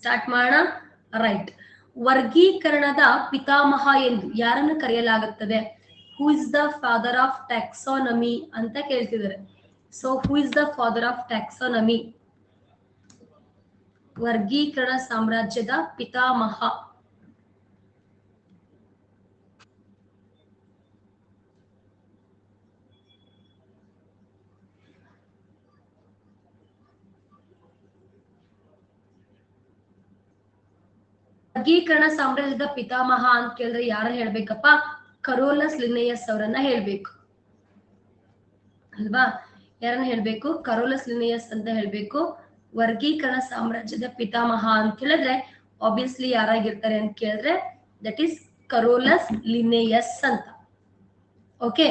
Start ಮಾಡೋಣ. Right. ವರ್ಗೀಕರಣದ ಪಿತಾಮಹ ಎಂದು ಯಾರನ್ನು ಕರೆಯಲಾಗುತ್ತದೆ? ಹೂ is the father of taxonomy ಅಂತ ಕೇಳ್ತಿದ್ದಾರೆ. So who is the father of taxonomy? ವರ್ಗೀಕರಣ ಸಾಮ್ರಾಜ್ಯದ ಪಿತಾಮಹ. ವರ್ಗೀಕರಣ ಸಾಮ್ರಾಜ್ಯದ ಪಿತಾಮಹ ಅಂತ ಕೇಳಿದ್ರೆ ಯಾರನ್ನ ಹೇಳ್ಬೇಕಪ್ಪ? ಕರೋಲಸ್ ಲಿನ್ನೇಯಸ್ ಅವರನ್ನ ಹೇಳ್ಬೇಕು ಅಲ್ವಾ? ಯಾರನ್ನ ಹೇಳ್ಬೇಕು? ಕರೋಲಸ್ ಲಿನ್ನೇಯಸ್ ಅಂತ ಹೇಳ್ಬೇಕು. ವರ್ಗೀಕರಣ ಸಾಮ್ರಾಜ್ಯದ ಪಿತಾಮಹ ಅಂತ ಕೇಳಿದ್ರೆ ಆಬ್ವಿಯಸ್ಲಿ ಯಾರಾಗಿರ್ತಾರೆ ಅಂತ ಕೇಳಿದ್ರೆ ದಟ್ ಈಸ್ ಕರೋಲಸ್ ಲಿನ್ನೇಯಸ್ ಅಂತ. ಓಕೆ.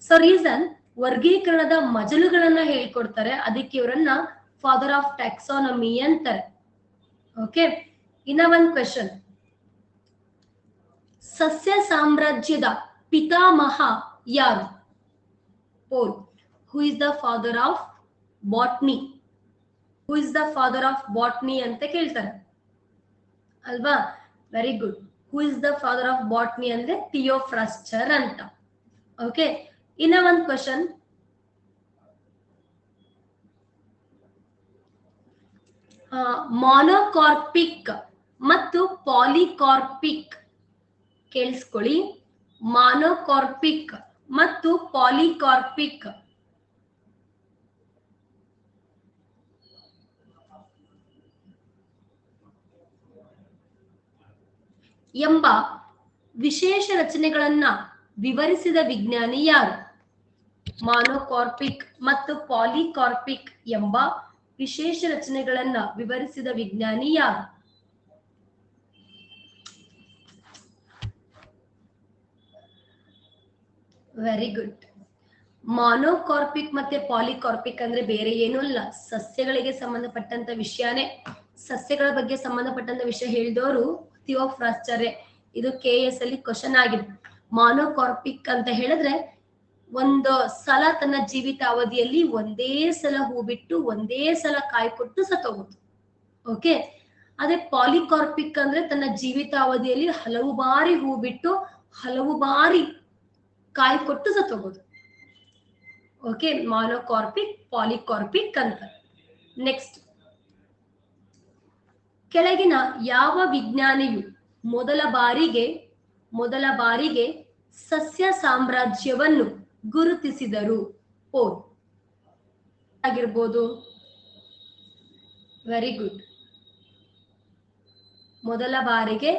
ಸೊ ರೀಸನ್ ವರ್ಗೀಕರಣದ ಮಜಲುಗಳನ್ನ ಹೇಳ್ಕೊಡ್ತಾರೆ, ಅದಕ್ಕೆ ಇವರನ್ನ ಫಾದರ್ ಆಫ್ ಟ್ಯಾಕ್ಸಾನಮಿ ಅಂತಾರೆ. ಓಕೆ. ಇನ್ನ ಒಂದು ಕ್ವೆಶನ್, ಸಸ್ಯ ಸಾಮ್ರಾಜ್ಯದ ಪಿತಾಮಹ ಯಾರು? Poll. Who is the father of botany? Who is the father of botany ಅಂತ ಕೇಳ್ತಾರೆ ಅಲ್ವಾ? Very good. Who is the father of botany ಅಂದ್ರೆ ಥಿಯೋಫ್ರಾಸ್ಟರ್ ಅಂತ. ಓಕೆ. ಇನ್ನ ಒಂದು ಕ್ವೆಶನ್, ಮಾನೋಕಾರ್ಪಿಕ್ ಮತ್ತು ಪಾಲಿಕಾರ್ಪಿಕ್. ಕೇಳಿಸ್ಕೊಳ್ಳಿ, ಮಾನೋಕಾರ್ಪಿಕ್ ಮತ್ತು ಪಾಲಿಕಾರ್ಪಿಕ್ ಎಂಬ ವಿಶೇಷ ರಚನೆಗಳನ್ನ ವಿವರಿಸಿದ ವಿಜ್ಞಾನಿ ಯಾರು? ಮಾನೋಕಾರ್ಪಿಕ್ ಮತ್ತು ಪಾಲಿಕಾರ್ಪಿಕ್ ಎಂಬ ವಿಶೇಷ ರಚನೆಗಳನ್ನ ವಿವರಿಸಿದ ವಿಜ್ಞಾನಿ ಯಾರು? Very good. ಮಾನೋಕಾರ್ಪಿಕ್ ಮತ್ತೆ ಪಾಲಿಕಾರ್ಪಿಕ್ ಅಂದ್ರೆ ಬೇರೆ ಏನೂ ಅಲ್ಲ, ಸಸ್ಯಗಳಿಗೆ ಸಂಬಂಧಪಟ್ಟಂತ ವಿಷಯನೇ. ಸಸ್ಯಗಳ ಬಗ್ಗೆ ಸಂಬಂಧಪಟ್ಟಂತ ವಿಷಯ ಹೇಳಿದವರು ಥಿಯೋಫ್ರಾಸ್ಟರ್. ಇದು KS ಅಲ್ಲಿ ಕ್ವಶನ್ ಆಗಿದೆ. ಮಾನೋಕಾರ್ಪಿಕ್ ಅಂತ ಹೇಳಿದ್ರೆ ಒಂದು ಸಲ ತನ್ನ ಜೀವಿತಾವಧಿಯಲ್ಲಿ ಒಂದೇ ಸಲ ಹೂ ಬಿಟ್ಟು ಒಂದೇ ಸಲ ಕಾಯಿ ಕೊಟ್ಟು ಸತ್ತೋಗುದು. ಓಕೆ. ಅದೇ ಪಾಲಿಕಾರ್ಪಿಕ್ ಅಂದ್ರೆ ತನ್ನ ಜೀವಿತಾವಧಿಯಲ್ಲಿ ಹಲವು ಬಾರಿ ಹೂ ಬಿಟ್ಟು ಹಲವು ಬಾರಿ ಕಾಯಿ ಕೊಟ್ಟು ಸತ್ತೋಗೋದು. ಓಕೆ. ಮಾನೋಕಾರ್ಪಿಕ್, ಪಾಲಿಕಾರ್ಪಿಕ್ ಅಂತ. ನೆಕ್ಸ್ಟ್, ಕೆಳಗಿನ ಯಾವ ವಿಜ್ಞಾನಿಯು ಮೊದಲ ಬಾರಿಗೆ ಸಸ್ಯ ಸಾಮ್ರಾಜ್ಯವನ್ನು ಗುರುತಿಸಿದರು? ಪೋಲ್ ಆಗಿರ್ಬೋದು. Very good. ಮೊದಲ ಬಾರಿಗೆ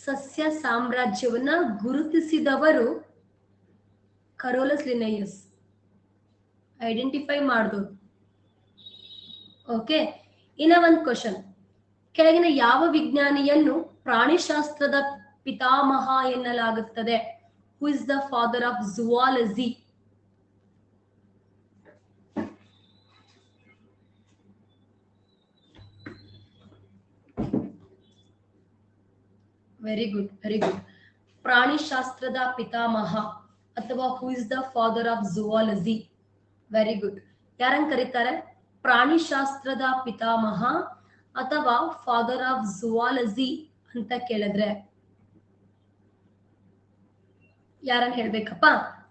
ಸಸ್ಯ ಸಾಮ್ರಾಜ್ಯವನ್ನ ಗುರುತಿಸಿದವರು ಕರೋಲಸ್ ಲಿನ್ನೇಯಸ್. ಐಡೆಂಟಿಫೈ ಮಾಡಿದವರು. ಓಕೆ. ಇನ್ನ ಒಂದು ಕ್ವಶನ್, ಕೆಳಗಿನ ಯಾವ ವಿಜ್ಞಾನಿಯನ್ನು ಪ್ರಾಣಿಶಾಸ್ತ್ರದ ಪಿತಾಮಹ ಎನ್ನಲಾಗುತ್ತದೆ? Who is the father of zoology? Very good, very good. ಪ್ರಾಣಿಶಾಸ್ತ್ರದ ಪಿತಾಮಹ ಅಥವಾ who is the father of zoology? Very good. ಯಾರನ್ನು ಕರೀತಾರೆ? ಪ್ರಾಣಿಶಾಸ್ತ್ರದ ಪಿತಾಮಹ ಅಥವಾ ಫಾದರ್ ಆಫ್ ಝುವಾಲಜಿ ಅಂತ ಕೇಳಿದ್ರೆ ಯಾರನ್ನ ಹೇಳ್ಬೇಕಪ್ಪ?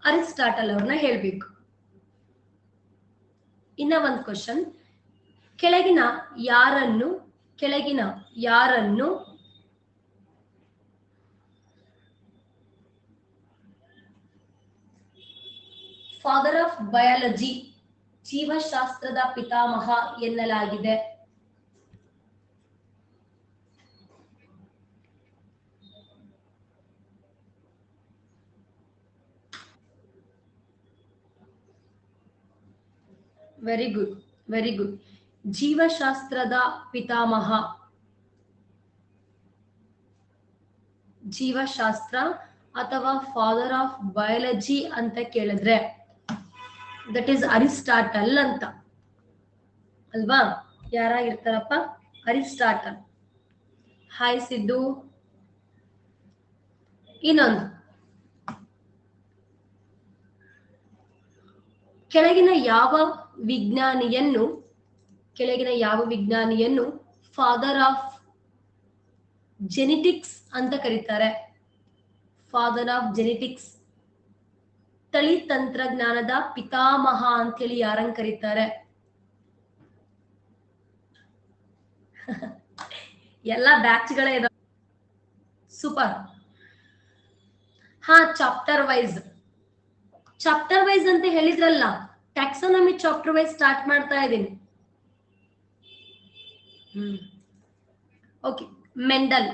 ಅರಿಸ್ಟಾಟಲ್ ಅವ್ರನ್ನ ಹೇಳ್ಬೇಕು. ಇನ್ನ ಒಂದು ಕ್ವಶನ್, ಕೆಳಗಿನ ಯಾರನ್ನು ಫಾದರ್ ಆಫ್ ಬಯಾಲಜಿ, ಜೀವಶಾಸ್ತ್ರದ ಪಿತಾಮಹ ಎನ್ನಲಾಗಿದೆ? Very good, very good. ಜೀವಶಾಸ್ತ್ರದ ಪಿತಾಮಹ, ಜೀವಶಾಸ್ತ್ರ ಅಥವಾ ಫಾದರ್ ಆಫ್ ಬಯಾಲಜಿ ಅಂತ ಕೇಳಿದ್ರೆ ದಟ್ ಈಸ್ ಅರಿಸ್ಟಾಟಲ್ ಅಂತ ಅಲ್ವಾ? ಯಾರಾಗಿರ್ತಾರಪ್ಪ? ಅರಿಸ್ಟಾಟಲ್. ಹಾಯ್ ಸಿದ್ದು. ಇನ್ನೊಂದು, ಕೆಳಗಿನ ಯಾವ ವಿಜ್ಞಾನಿಯನ್ನು ಫಾದರ್ ಆಫ್ ಜೆನೆಟಿಕ್ಸ್ ಅಂತ ಕರೀತಾರೆ. Father of genetics. ತಳಿ ತಂತ್ರಜ್ಞಾನದ ಪಿತಾಮಹ ಅಂತೇಳಿ ಯಾರನ್ನ ಕರೀತಾರೆ? ಎಲ್ಲ ಬ್ಯಾಚ್ಗಳೇ ಇದಾವೆ. ಸೂಪರ್. ಹಾ, ಚಾಪ್ಟರ್ ವೈಸ್ ಅಂತ ಹೇಳಿದ್ರಲ್ಲ, ಟ್ಯಾಕ್ಸಾನಮಿ ಚಾಪ್ಟರ್ ವೈಸ್ ಸ್ಟಾರ್ಟ್ ಮಾಡ್ತಾ ಇದ್ದೀನಿ. ಓಕೆ, ಮೆಂಡಲ್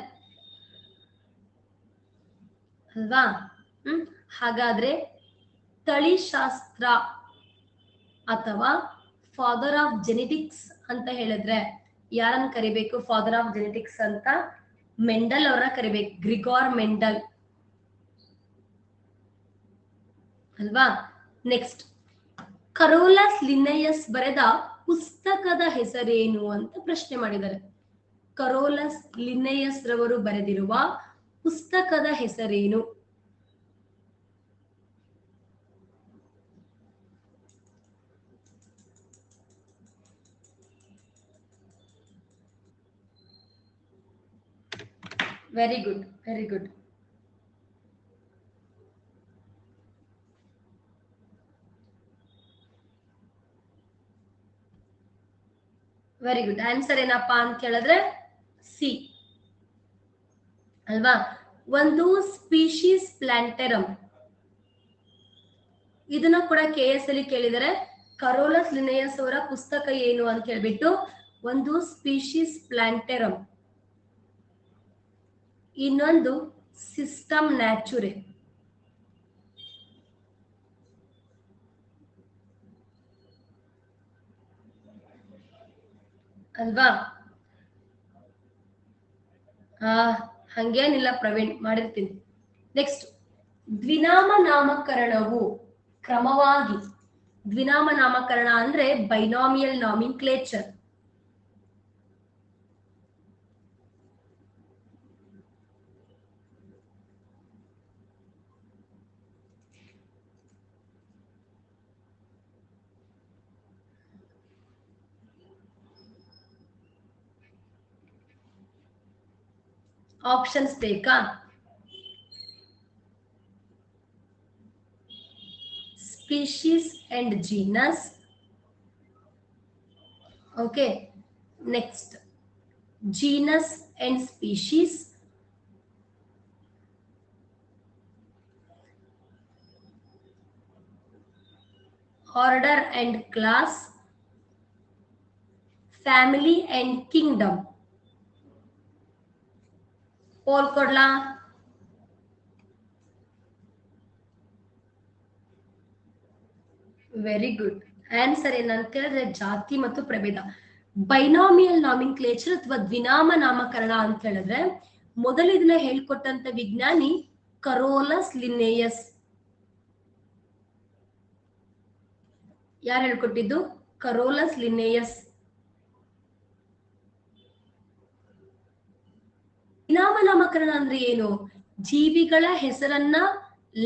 ಅಲ್ವಾ? ಹಾಗಾದ್ರೆ ತಳಿಶಾಸ್ತ್ರ ಅಥವಾ ಫಾದರ್ ಆಫ್ ಜೆನೆಟಿಕ್ಸ್ ಅಂತ ಹೇಳಿದ್ರೆ ಯಾರನ್ನ ಕರಿಬೇಕು? ಫಾದರ್ ಆಫ್ ಜೆನೆಟಿಕ್ಸ್ ಅಂತ ಮೆಂಡಲ್ ಅವರ ಕರಿಬೇಕು, ಗ್ರಿಗೋರ್ ಮೆಂಡಲ್ ಅಲ್ವಾ? ನೆಕ್ಸ್ಟ್, ಕರೋಲಸ್ ಲಿನ್ನಯಸ್ ಬರೆದ ಪುಸ್ತಕದ ಹೆಸರೇನು ಅಂತ ಪ್ರಶ್ನೆ ಮಾಡಿದ್ದಾರೆ. ಕರೋಲಸ್ ಲಿನ್ನಯಸ್ ರವರು ಬರೆದಿರುವ ಪುಸ್ತಕದ ಹೆಸರೇನು? Very good, very good. Very good. Answer ಏನಪ್ಪಾ ಅಂತ ಕೇಳಿದ್ರೆ ಸಿ ಅಲ್ವಾ? ಒಂದು ಸ್ಪೀಶೀಸ್ ಪ್ಲಾಂಟೆರಮ್, ಇದನ್ನ ಕೂಡ KS ಅಲ್ಲಿ ಕೇಳಿದರೆ. ಕರೋಲಸ್ ಲಿನ್ನಯಸ್ ಅವರ ಪುಸ್ತಕ ಏನು ಅಂತ ಹೇಳ್ಬಿಟ್ಟು, ಒಂದು ಸ್ಪೀಶೀಸ್ ಪ್ಲಾಂಟೆರಮ್, ಇನ್ನೊಂದು ಸಿಸ್ಟಮ್ ನ್ಯಾಚುರೆ ಅಲ್ವಾ? ಹಂಗೇನಿಲ್ಲ ಪ್ರವೀಣ್, ಮಾಡಿರ್ತೀನಿ. ನೆಕ್ಸ್ಟ್, ದ್ವಿನಾಮ ನಾಮಕರಣವು ಕ್ರಮವಾಗಿ, ದ್ವಿನಾಮ ನಾಮಕರಣ ಅಂದ್ರೆ ಬೈನಾಮಿಯಲ್ ನಾಮಿನ್ಕ್ಲೇಚರ್. ಆಪ್ಷನ್ಸ್ ಬೇಕಾ? Species and genus. Okay, next genus and species, order and class, family and kingdom. Poll ಕೊಡ್ಲಾ? Very good. ಆನ್ಸರ್ ಏನಂತ ಹೇಳಿದ್ರೆ ಜಾತಿ ಮತ್ತು ಪ್ರಭೇದ. ಬೈನಾಮಿಯಲ್ ನಾಮಿನ್ಕ್ಲೇಚರ್ ಅಥವಾ ದ್ವಿನಾಮ ನಾಮಕರಣ ಅಂತ ಹೇಳಿದ್ರೆ ಮೊದಲು ಇದನ್ನ ಹೇಳ್ಕೊಟ್ಟಂತ ವಿಜ್ಞಾನಿ ಕರೋಲಸ್ ಲಿನ್ನೇಯಸ್. ಯಾರು ಹೇಳ್ಕೊಟ್ಟಿದ್ದು? ಕರೋಲಸ್ ಲಿನ್ನೇಯಸ್. ದ್ವಿನಾಮ ನಾಮಕರಣ ಅಂದ್ರೆ ಏನು? ಜೀವಿಗಳ ಹೆಸರನ್ನ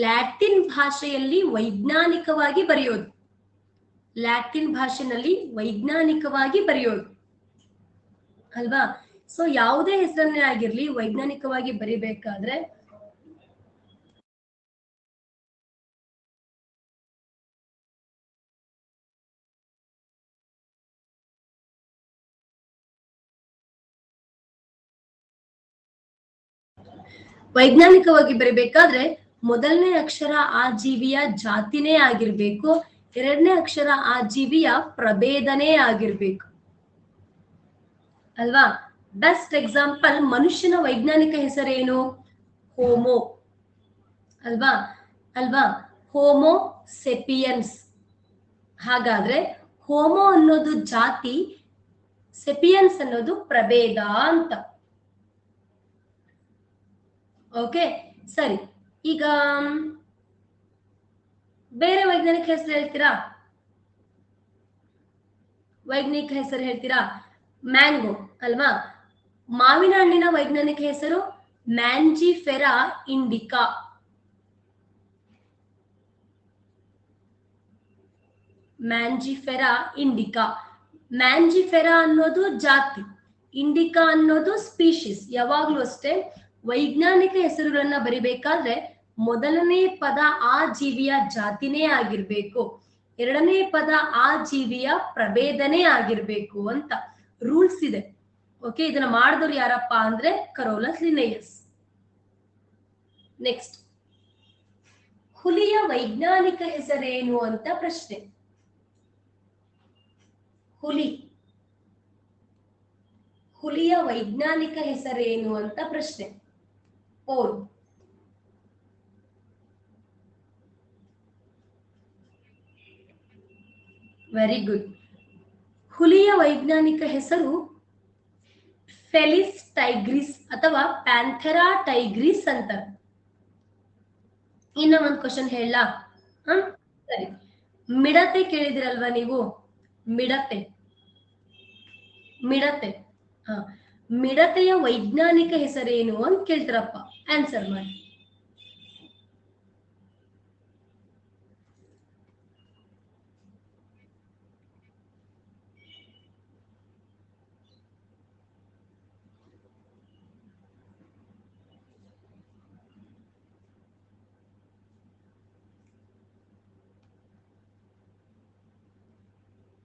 ಲ್ಯಾಟಿನ್ ಭಾಷೆಯಲ್ಲಿ ವೈಜ್ಞಾನಿಕವಾಗಿ ಬರೆಯೋದು, ಲ್ಯಾಟಿನ್ ಭಾಷೆನಲ್ಲಿ ವೈಜ್ಞಾನಿಕವಾಗಿ ಬರೆಯೋದು ಅಲ್ವಾ? ಸೊ ಯಾವುದೇ ಹೆಸರನ್ನೇ ಆಗಿರ್ಲಿ ವೈಜ್ಞಾನಿಕವಾಗಿ ಬರಿಬೇಕಾದ್ರೆ ವೈಜ್ಞಾನಿಕವಾಗಿ ಬರಿಬೇಕಾದ್ರೆ ಮೊದಲನೇ ಅಕ್ಷರ ಆ ಜೀವಿಯ ಜಾತಿನೇ ಆಗಿರ್ಬೇಕು, ಎರಡನೇ ಅಕ್ಷರ ಆ ಜೀವಿಯ ಪ್ರಭೇದನೇ ಆಗಿರ್ಬೇಕು ಅಲ್ವಾ? ಬೆಸ್ಟ್ ಎಕ್ಸಾಂಪಲ್, ಮನುಷ್ಯನ ವೈಜ್ಞಾನಿಕ ಹೆಸರೇನು? ಹೋಮೋ ಅಲ್ವಾ? Homo sapiens. ಹಾಗಾದ್ರೆ ಹೋಮೋ ಅನ್ನೋದು ಜಾತಿ, ಸೆಪಿಯನ್ಸ್ ಅನ್ನೋದು ಪ್ರಭೇದ ಅಂತ. ಓಕೆ, ಸರಿ. ಈಗ ಬೇರೆ ವೈಜ್ಞಾನಿಕ ಹೆಸರು ಹೇಳ್ತೀರಾ? ವೈಜ್ಞಾನಿಕ ಹೆಸರು ಹೇಳ್ತೀರಾ? ಮ್ಯಾಂಗೋ ಅಲ್ವಾ? ಮಾವಿನ ಹಣ್ಣಿನ ವೈಜ್ಞಾನಿಕ ಹೆಸರು Mangifera Indica. Mangifera Indica. Mangifera ಅನ್ನೋದು ಜಾತಿ, ಇಂಡಿಕಾ ಅನ್ನೋದು ಸ್ಪೀಶೀಸ್. ಯಾವಾಗ್ಲೂ ಅಷ್ಟೇ ವೈಜ್ಞಾನಿಕ ಹೆಸರುಗಳನ್ನ ಬರಿಬೇಕಾದ್ರೆ ಮೊದಲನೇ ಪದ ಆ ಜೀವಿಯ ಜಾತಿನೇ ಆಗಿರ್ಬೇಕು, ಎರಡನೇ ಪದ ಆ ಜೀವಿಯ ಪ್ರಭೇದನೇ ಆಗಿರ್ಬೇಕು ಅಂತ ರೂಲ್ಸ್ ಇದೆ. ಓಕೆ, ಇದನ್ನ ಮಾಡಿದವರು ಯಾರಪ್ಪ ಅಂದ್ರೆ ಕರೋಲಸ್ ಲಿನೇಯಸ್. ನೆಕ್ಸ್ಟ್, ಹುಲಿಯ ವೈಜ್ಞಾನಿಕ ಹೆಸರೇನು ಅಂತ ಪ್ರಶ್ನೆ. ಹುಲಿಯ ವೈಜ್ಞಾನಿಕ ಹೆಸರೇನು ಅಂತ ಪ್ರಶ್ನೆ. ಪೋಲ್. Very good. ಹುಲಿಯ ವೈಜ್ಞಾನಿಕ ಹೆಸರು ಫೆಲಿಸ್ ಟೈಗ್ರಿಸ್ ಅಥವಾ ಪ್ಯಾಂಥೆರಾ ಟೈಗ್ರಿಸ್ ಅಂತ. ಇನ್ನ ಒಂದು ಕ್ವಶನ್ ಹೇಳಲಾ? ಸರಿ, ಮಿಡತೆ ಕೇಳಿದಿರಲ್ವಾ ನೀವು? ಮಿಡತೆ ಮಿಡತೆಯ ವೈಜ್ಞಾನಿಕ ಹೆಸರೇನು ಅಂತ ಕೇಳ್ತಾರಪ್ಪ, ಆನ್ಸರ್ ಮಾಡಿ.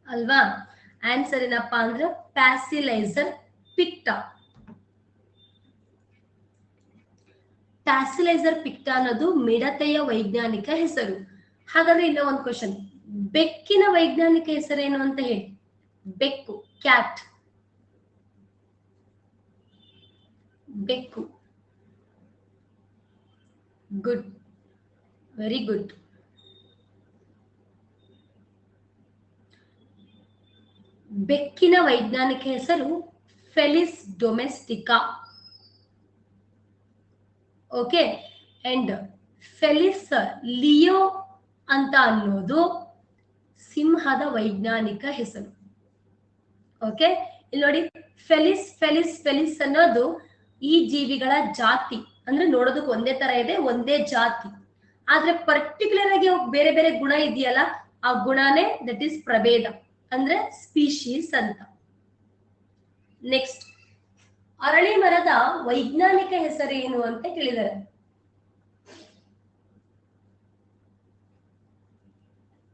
ಅಲ್ವಾ? ಆನ್ಸರ್ ಏನಪ್ಪಾ ಅಂದ್ರೆ ಪ್ಯಾಸಿಲೈಸರ್ ಪಿಕ್ಟಾ. ಪ್ಯಾಸಿಲೈಸರ್ ಪಿಕ್ಟಾ ಅನ್ನೋದು ಮಿಡತೆಯ ವೈಜ್ಞಾನಿಕ ಹೆಸರು. ಹಾಗಾದ್ರೆ ಇನ್ನ ಒಂದು ಕ್ವಶನ್, ಬೆಕ್ಕಿನ ವೈಜ್ಞಾನಿಕ ಹೆಸರೇನು ಅಂತ ಹೇಳಿ. ಬೆಕ್ಕು, ಕ್ಯಾಟ್. ಬೆಕ್ಕು. Good, very good. ಬೆಕ್ಕಿನ ವೈಜ್ಞಾನಿಕ ಹೆಸರು ಫೆಲಿಸ್ ಡೊಮೆಸ್ಟಿಕಾ. ಓಕೆ, ಅಂಡ್ ಫೆಲಿಸ್ ಲಿಯೋ ಅಂತ ಅನ್ನೋದು ಸಿಂಹದ ವೈಜ್ಞಾನಿಕ ಹೆಸರು. ಓಕೆ, ಇಲ್ಲಿ ನೋಡಿ, ಫೆಲಿಸ್ ಫೆಲಿಸ್ ಫೆಲಿಸ್ ಅನ್ನೋದು ಈ ಜೀವಿಗಳ ಜಾತಿ. ಅಂದ್ರೆ ನೋಡೋದಕ್ಕೆ ಒಂದೇ ತರ ಇದೆ, ಒಂದೇ ಜಾತಿ, ಆದ್ರೆ ಪರ್ಟಿಕ್ಯುಲರ್ ಆಗಿ ಬೇರೆ ಬೇರೆ ಗುಣ ಇದೆಯಲ್ಲ, ಆ ಗುಣನೇ ದಟ್ ಈಸ್ ಪ್ರಭೇದ, ಅಂದ್ರೆ ಸ್ಪೀಶೀಸ್ ಅಂತ. ನೆಕ್ಸ್ಟ್, ಅರಳಿ ಮರದ ವೈಜ್ಞಾನಿಕ ಹೆಸರೇನು ಅಂತ ಕೇಳಿದ್ದಾರೆ.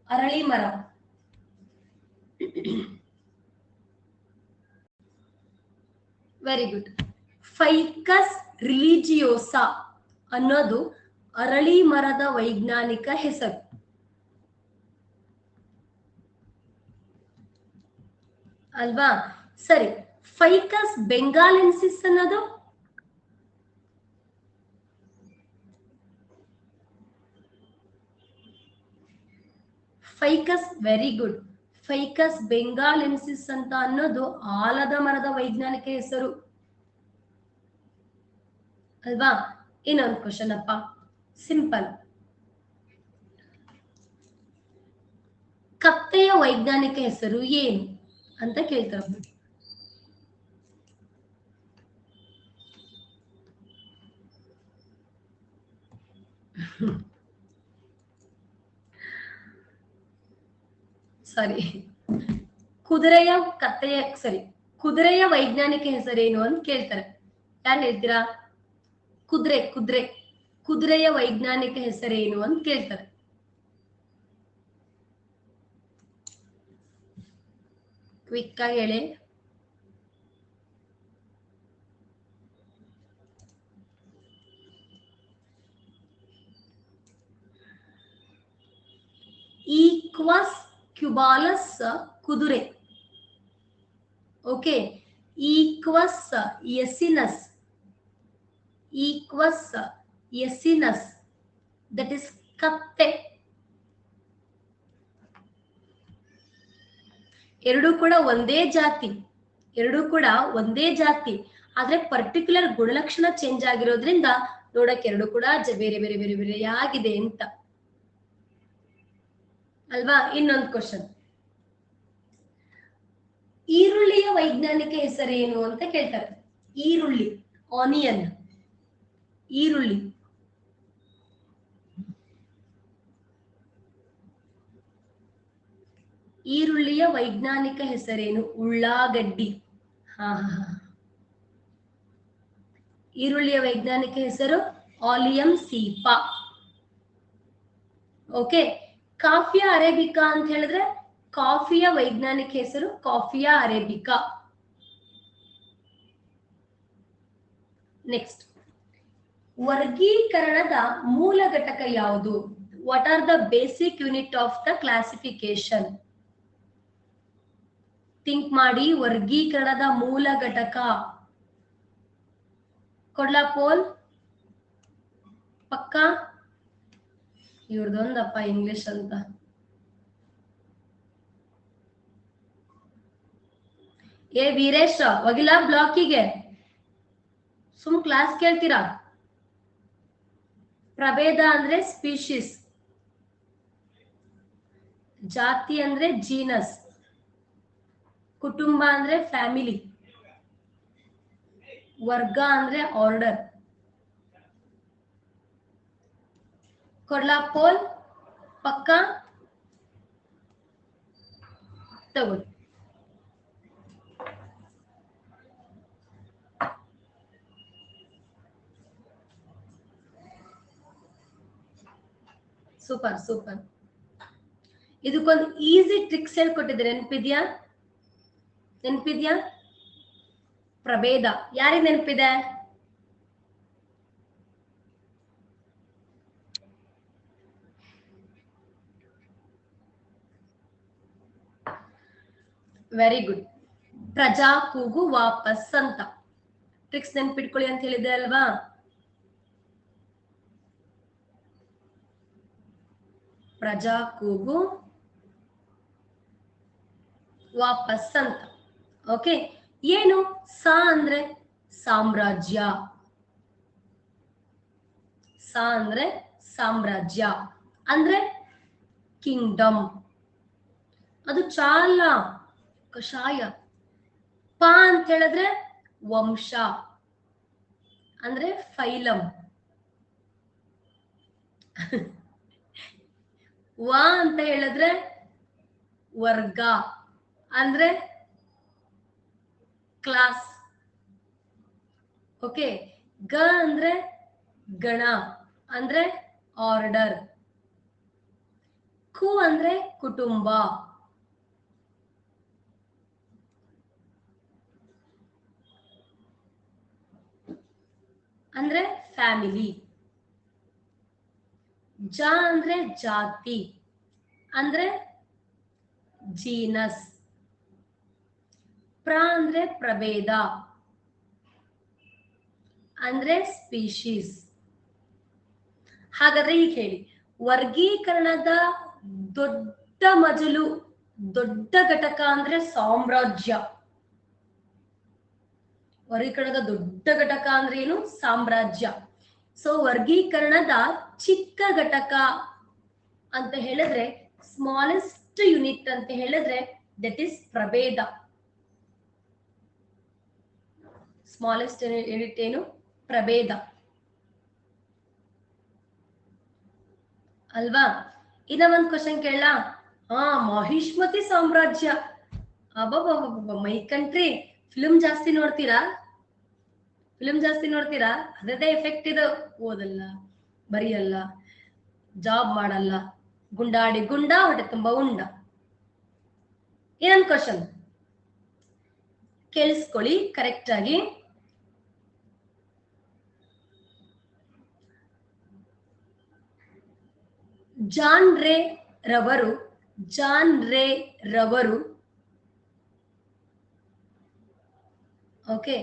ಅರಳಿ ಮರ. Very good. ಫೈಕಸ್ ರಿಲಿಜಿಯೋಸಾ ಅನ್ನೋದು ಅರಳಿ ಮರದ ವೈಜ್ಞಾನಿಕ ಹೆಸರು. ಅಲ್ವಾ? ಸರಿ, ಫೈಕಸ್ ಬೆಂಗಾಲೆನ್ಸಿಸ್ ಅನ್ನೋದು? Ficus, very good. ಫೈಕಸ್ ಬೆಂಗಾಲೆನ್ಸಿಸ್ ಅಂತ ಅನ್ನೋದು ಆಲದ ಮರದ ವೈಜ್ಞಾನಿಕ ಹೆಸರು. ಅಲ್ವಾ? ಇನ್ನೊಂದು ಕ್ವಶನ್ ಅಪ್ಪ, ಸಿಂಪಲ್. ಕತ್ತೆಯ ವೈಜ್ಞಾನಿಕ ಹೆಸರು ಏನು ಅಂತ ಕೇಳ್ತಾರೆ. ಸಾರಿ, ಕುದುರೆಯ ವೈಜ್ಞಾನಿಕ ಹೆಸರೇನು ಅಂತ ಕೇಳ್ತಾರೆ. ಯಾರು ಹೇಳ್ತೀರಾ? ಕುದುರೆಯ ವೈಜ್ಞಾನಿಕ ಹೆಸರೇನು ಅಂತ ಕೇಳ್ತಾರೆ. ಕ್ವಿಕ್ ಆಗಿ ಹೇಳಿ. ಈಕ್ವಸ್ ಕ್ಯುಬಾಲಸ್ ಕುದುರೆ. ಓಕೆ, ಈಕ್ವಸ್ ಎಸಿನಸ್ ದಟ್ ಇಸ್ ಕತ್ತೆ. ಎರಡೂ ಕೂಡ ಒಂದೇ ಜಾತಿ, ಆದ್ರೆ ಪರ್ಟಿಕ್ಯುಲರ್ ಗುಣಲಕ್ಷಣ ಚೇಂಜ್ ಆಗಿರೋದ್ರಿಂದ ನೋಡಕ್ಕೆ ಎರಡು ಕೂಡ ಬೇರೆ ಬೇರೆ ಬೇರೆ ಬೇರೆ ಆಗಿದೆ ಅಂತ. ಅಲ್ವಾ? ಇನ್ನೊಂದು ಕ್ವಶನ್, ಈರುಳ್ಳಿಯ ವೈಜ್ಞಾನಿಕ ಹೆಸರೇನು ಅಂತ ಕೇಳ್ತಾರೆ. ಈರುಳ್ಳಿ, ಆನಿಯನ್. ಈರುಳ್ಳಿಯ ವೈಜ್ಞಾನಿಕ ಹೆಸರೇನು? ಉಳ್ಳಾಗಡ್ಡಿ. ಹಾ, ಈರುಳ್ಳಿಯ ವೈಜ್ಞಾನಿಕ ಹೆಸರು ಆಲಿಯಂ ಸೀಪಾ. ಓಕೆ, ಕಾಫಿಯಾ ಅರೇಬಿಕಾ ಅಂತ ಹೇಳಿದ್ರೆ ಕಾಫಿಯ ವೈಜ್ಞಾನಿಕ ಹೆಸರು ಕಾಫಿಯಾ ಅರೇಬಿಕಾ. ನೆಕ್ಸ್ಟ್, ವರ್ಗೀಕರಣದ ಮೂಲ ಘಟಕ ಯಾವುದು? What are the basic unit of the classification? Think ಮಾಡಿ. ವರ್ಗೀಕರಣದ ಮೂಲ ಘಟಕ ಕೊಡ್ಲಾ ಪೋಲ್? ಪಕ್ಕ ಇವ್ರದೊಂದಪ್ಪ ಇಂಗ್ಲಿಷ್ ಅಂತ. ಏ ವೀರೇಶ್, ಹೋಗಿಲ್ಲ ಬ್ಲಾಕಿಗೆ? ಸುಮ್ ಕ್ಲಾಸ್ ಕೇಳ್ತೀರಾ? ಪ್ರಭೇದ ಅಂದ್ರೆ ಸ್ಪೀಶೀಸ್, ಜಾತಿ ಅಂದ್ರೆ ಜೀನಸ್, ಕುಟುಂಬ ಅಂದ್ರೆ ಫ್ಯಾಮಿಲಿ, ವರ್ಗ ಅಂದ್ರೆ ಆರ್ಡರ್. ಕೊಡ್ಲಾ ಪೋಲ್? ಪಕ್ಕ ತಗೊಳ್ಳಿ. Super super. ಇದಕ್ಕೊಂದು ಈಸಿ ಟ್ರಿಕ್ಸ್ ಹೇಳ್ಕೊಟ್ಟಿದ್ರೆ ನೆನಪಿದ್ಯಾ? ನೆನಪಿದ್ಯಾ? ಪ್ರಭೇದ ಯಾರಿಗೆ ನೆನಪಿದೆ? Very good. ಪ್ರಜಾ ಕೂಗು ವಾಪಸ್ ಅಂತ ಟ್ರಿಕ್ಸ್ ನೆನ್ಪಿಟ್ಕೊಳ್ಳಿ ಅಂತ ಹೇಳಿದೆ ಅಲ್ವಾ? ಪ್ರಜಾ ಕೂಗು ವಾಪಸ್ ಅಂತ. ಓಕೆ, ಏನು ಸಾ ಅಂದ್ರೆ ಸಾಮ್ರಾಜ್ಯ. ಸಾ ಅಂದ್ರೆ ಸಾಮ್ರಾಜ್ಯ ಅಂದ್ರೆ ಕಿಂಗ್ಡಮ್. ಅದು ಚಾಲ ಕಷಾಯ. ಪ ಅಂತ ಹೇಳಿದ್ರೆ ವಂಶ ಅಂದ್ರೆ ಫೈಲಮ್. ವ ಅಂತ ಹೇಳಿದ್ರೆ ವರ್ಗ ಅಂದ್ರೆ ಕ್ಲಾಸ್. ಓಕೆ, ಗ ಅಂದ್ರೆ ಗಣ ಅಂದ್ರೆ ಆರ್ಡರ್. ಕು ಅಂದ್ರೆ ಕುಟುಂಬ. ಅಂದ್ರೆ ಫ್ಯಾಮಿಲಿ. ಜ ಅಂದ್ರೆ ಜಾತಿ ಅಂದ್ರೆ ಜೀನಸ್. ಪ್ರ ಅಂದ್ರೆ ಪ್ರಭೇದ ಅಂದ್ರೆ ಸ್ಪೀಶೀಸ್. ಹಾಗಾದ್ರೆ ಈಗ ಹೇಳಿ, ವರ್ಗೀಕರಣದ ದೊಡ್ಡ ಮಜಲು, ದೊಡ್ಡ ಘಟಕ ಅಂದ್ರೆ ಸಾಮ್ರಾಜ್ಯ. ವರ್ಗೀಕರಣದ ದೊಡ್ಡ ಘಟಕ ಅಂದ್ರೆ ಏನು? ಸಾಮ್ರಾಜ್ಯ. ಸೊ ವರ್ಗೀಕರಣದ ಚಿಕ್ಕ ಘಟಕ ಅಂತ ಹೇಳಿದ್ರೆ, ಸ್ಮಾಲೆಸ್ಟ್ ಯೂನಿಟ್ ಅಂತ ಹೇಳಿದ್ರೆ ದಟ್ ಈಸ್ ಪ್ರಭೇದ. ಸ್ಮಾಲೆಸ್ಟ್ ಯೂನಿಟ್ ಏನು? ಪ್ರಭೇದ ಅಲ್ವಾ? ಇನ್ನ ಒಂದ್ ಕ್ವಶನ್ ಕೇಳಲಾ? ಮಹಿಷ್ಮತಿ ಸಾಮ್ರಾಜ್ಯ. ಅಬ್ಬಬ್ಬ, ಮೈ ಕಂಟ್ರಿ. ಫಿಲ್ಮ್ ಜಾಸ್ತಿ ನೋಡ್ತೀರಾ? ಫಿಲ್ಮ್ ಜಾಸ್ತಿ ನೋಡ್ತೀರಾ? ಅದೇ ಎಫೆಕ್ಟ್ ಇದು. ಓದಲ್ಲ, ಬರೆಯಲ್ಲ, ಜಾಬ್ ಮಾಡಲ್ಲ, ಗುಂಡಾಡಿ ಗುಂಡ, ಹೊಟ್ಟೆ ತುಂಬಾ ಉಂಡ. ಏನೊಂದು ಕ್ವಶನ್ ಕೇಳಿಸ್ಕೊಳ್ಳಿ ಕರೆಕ್ಟ್ ಆಗಿ. ಜಾನ್ ರೇ ರವರು ಓಕೆ,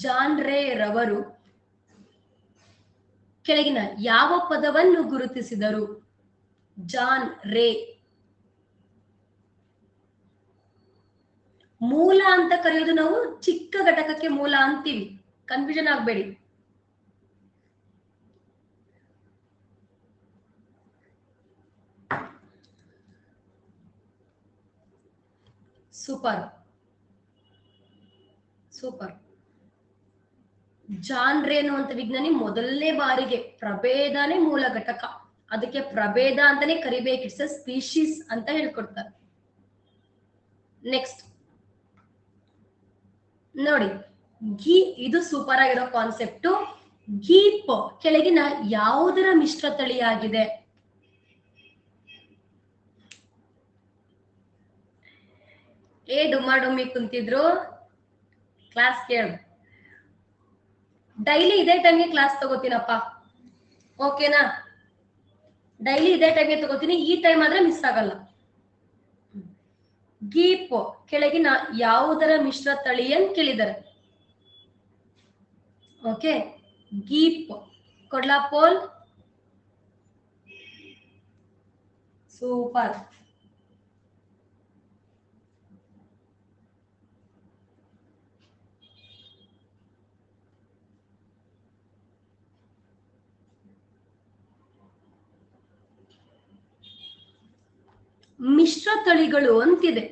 ಜಾನ್ ರೇ ರವರು ಕೆಳಗಿನ ಯಾವ ಪದವನ್ನು ಗುರುತಿಸಿದರು? ಜಾನ್ ರೇ. ಮೂಲ ಅಂತ ಕರೆಯೋದು ನಾವು ಚಿಕ್ಕ ಘಟಕಕ್ಕೆ ಮೂಲ ಅಂತೀವಿ, ಕನ್ಫ್ಯೂಷನ್ ಆಗ್ಬೇಡಿ. Super super. ಜಾನ್ ರೇ ಅನ್ನುವಂತ ವಿಜ್ಞಾನಿ ಮೊದಲನೇ ಬಾರಿಗೆ ಪ್ರಭೇದನೇ ಮೂಲ ಘಟಕ, ಅದಕ್ಕೆ ಪ್ರಭೇದ ಅಂತಾನೆ ಕರಿಬೇಕು, ಇಟ್ಸ್ ಅ ಸ್ಪೀಶೀಸ್ ಅಂತ ಹೇಳ್ಕೊಡ್ತಾರೆ. ನೆಕ್ಸ್ಟ್ ನೋಡಿ, ಇದು ಸೂಪರ್ ಆಗಿರೋ ಕಾನ್ಸೆಪ್ಟ್. ಗೀಪ್ ಕೆಳಗಿನ ಯಾವುದರ ಮಿಶ್ರ ತಳಿಯಾಗಿದೆ? ಡುಮ್ಮಿ ಕುಂತಿದ್ರು, ಕ್ಲಾಸ್ ಕೇಳು. ಡೈಲಿ ಇದೇ ಟೈಮ್ಗೆ ಕ್ಲಾಸ್ ತಗೋತೀನಪ್ಪ, ಓಕೆನಾ? ಡೈಲಿ ಇದೇ ಟೈಮ್ಗೆ ತಗೋತೀನಿ, ಈ ಟೈಮ್ ಆದ್ರೆ ಮಿಸ್ ಆಗಲ್ಲ. ಗೀಪ್ ಕೆಳಗಿನ ಯಾವುದರ ಮಿಶ್ರ ತಳಿ ಅಂತ ಕೇಳಿದ್ದಾರೆ. ಓಕೆ, ಗೀಪ್ ಕೊಡ್ಲಾ ಪೋಲ್? ಸೂಪರ್. ಮಿಶ್ರ ತಳಿಗಳು ಅಂತಿದೆ.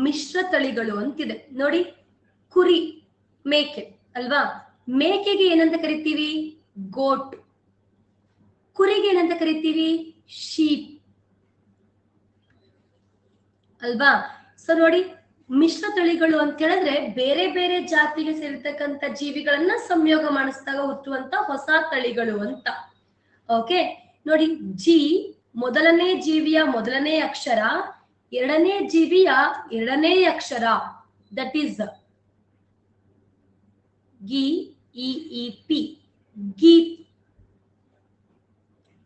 ಮಿಶ್ರ ತಳಿಗಳು ಅಂತಿದೆ ನೋಡಿ. ಕುರಿ, ಮೇಕೆ ಅಲ್ವಾ? ಮೇಕೆಗೆ ಏನಂತ ಕರಿತೀವಿ? ಗೋಟ್. ಕುರಿಗೆ ಏನಂತ ಕರಿತೀವಿ? ಶೀಪ್ ಅಲ್ವಾ? ಸೊ ನೋಡಿ, ಮಿಶ್ರ ತಳಿಗಳು ಅಂತ ಹೇಳಿದ್ರೆ ಬೇರೆ ಬೇರೆ ಜಾತಿಗೆ ಸೇರಿರ್ತಕ್ಕಂಥ ಜೀವಿಗಳನ್ನ ಸಂಯೋಗ ಮಾಡಿಸಿದಾಗ ಹುಟ್ಟುವಂತ ಹೊಸ ತಳಿಗಳು ಅಂತ. ಓಕೆ ನೋಡಿ, ಜಿ ಮೊದಲನೇ ಜೀವಿಯ ಮೊದಲನೇ ಅಕ್ಷರ, ಎರಡನೇ ಜೀವಿಯ ಎರಡನೇ ಅಕ್ಷರ, ದಟ್ ಈಸ್ ಗಿ ಇ ಪಿ, ಗೀಪ್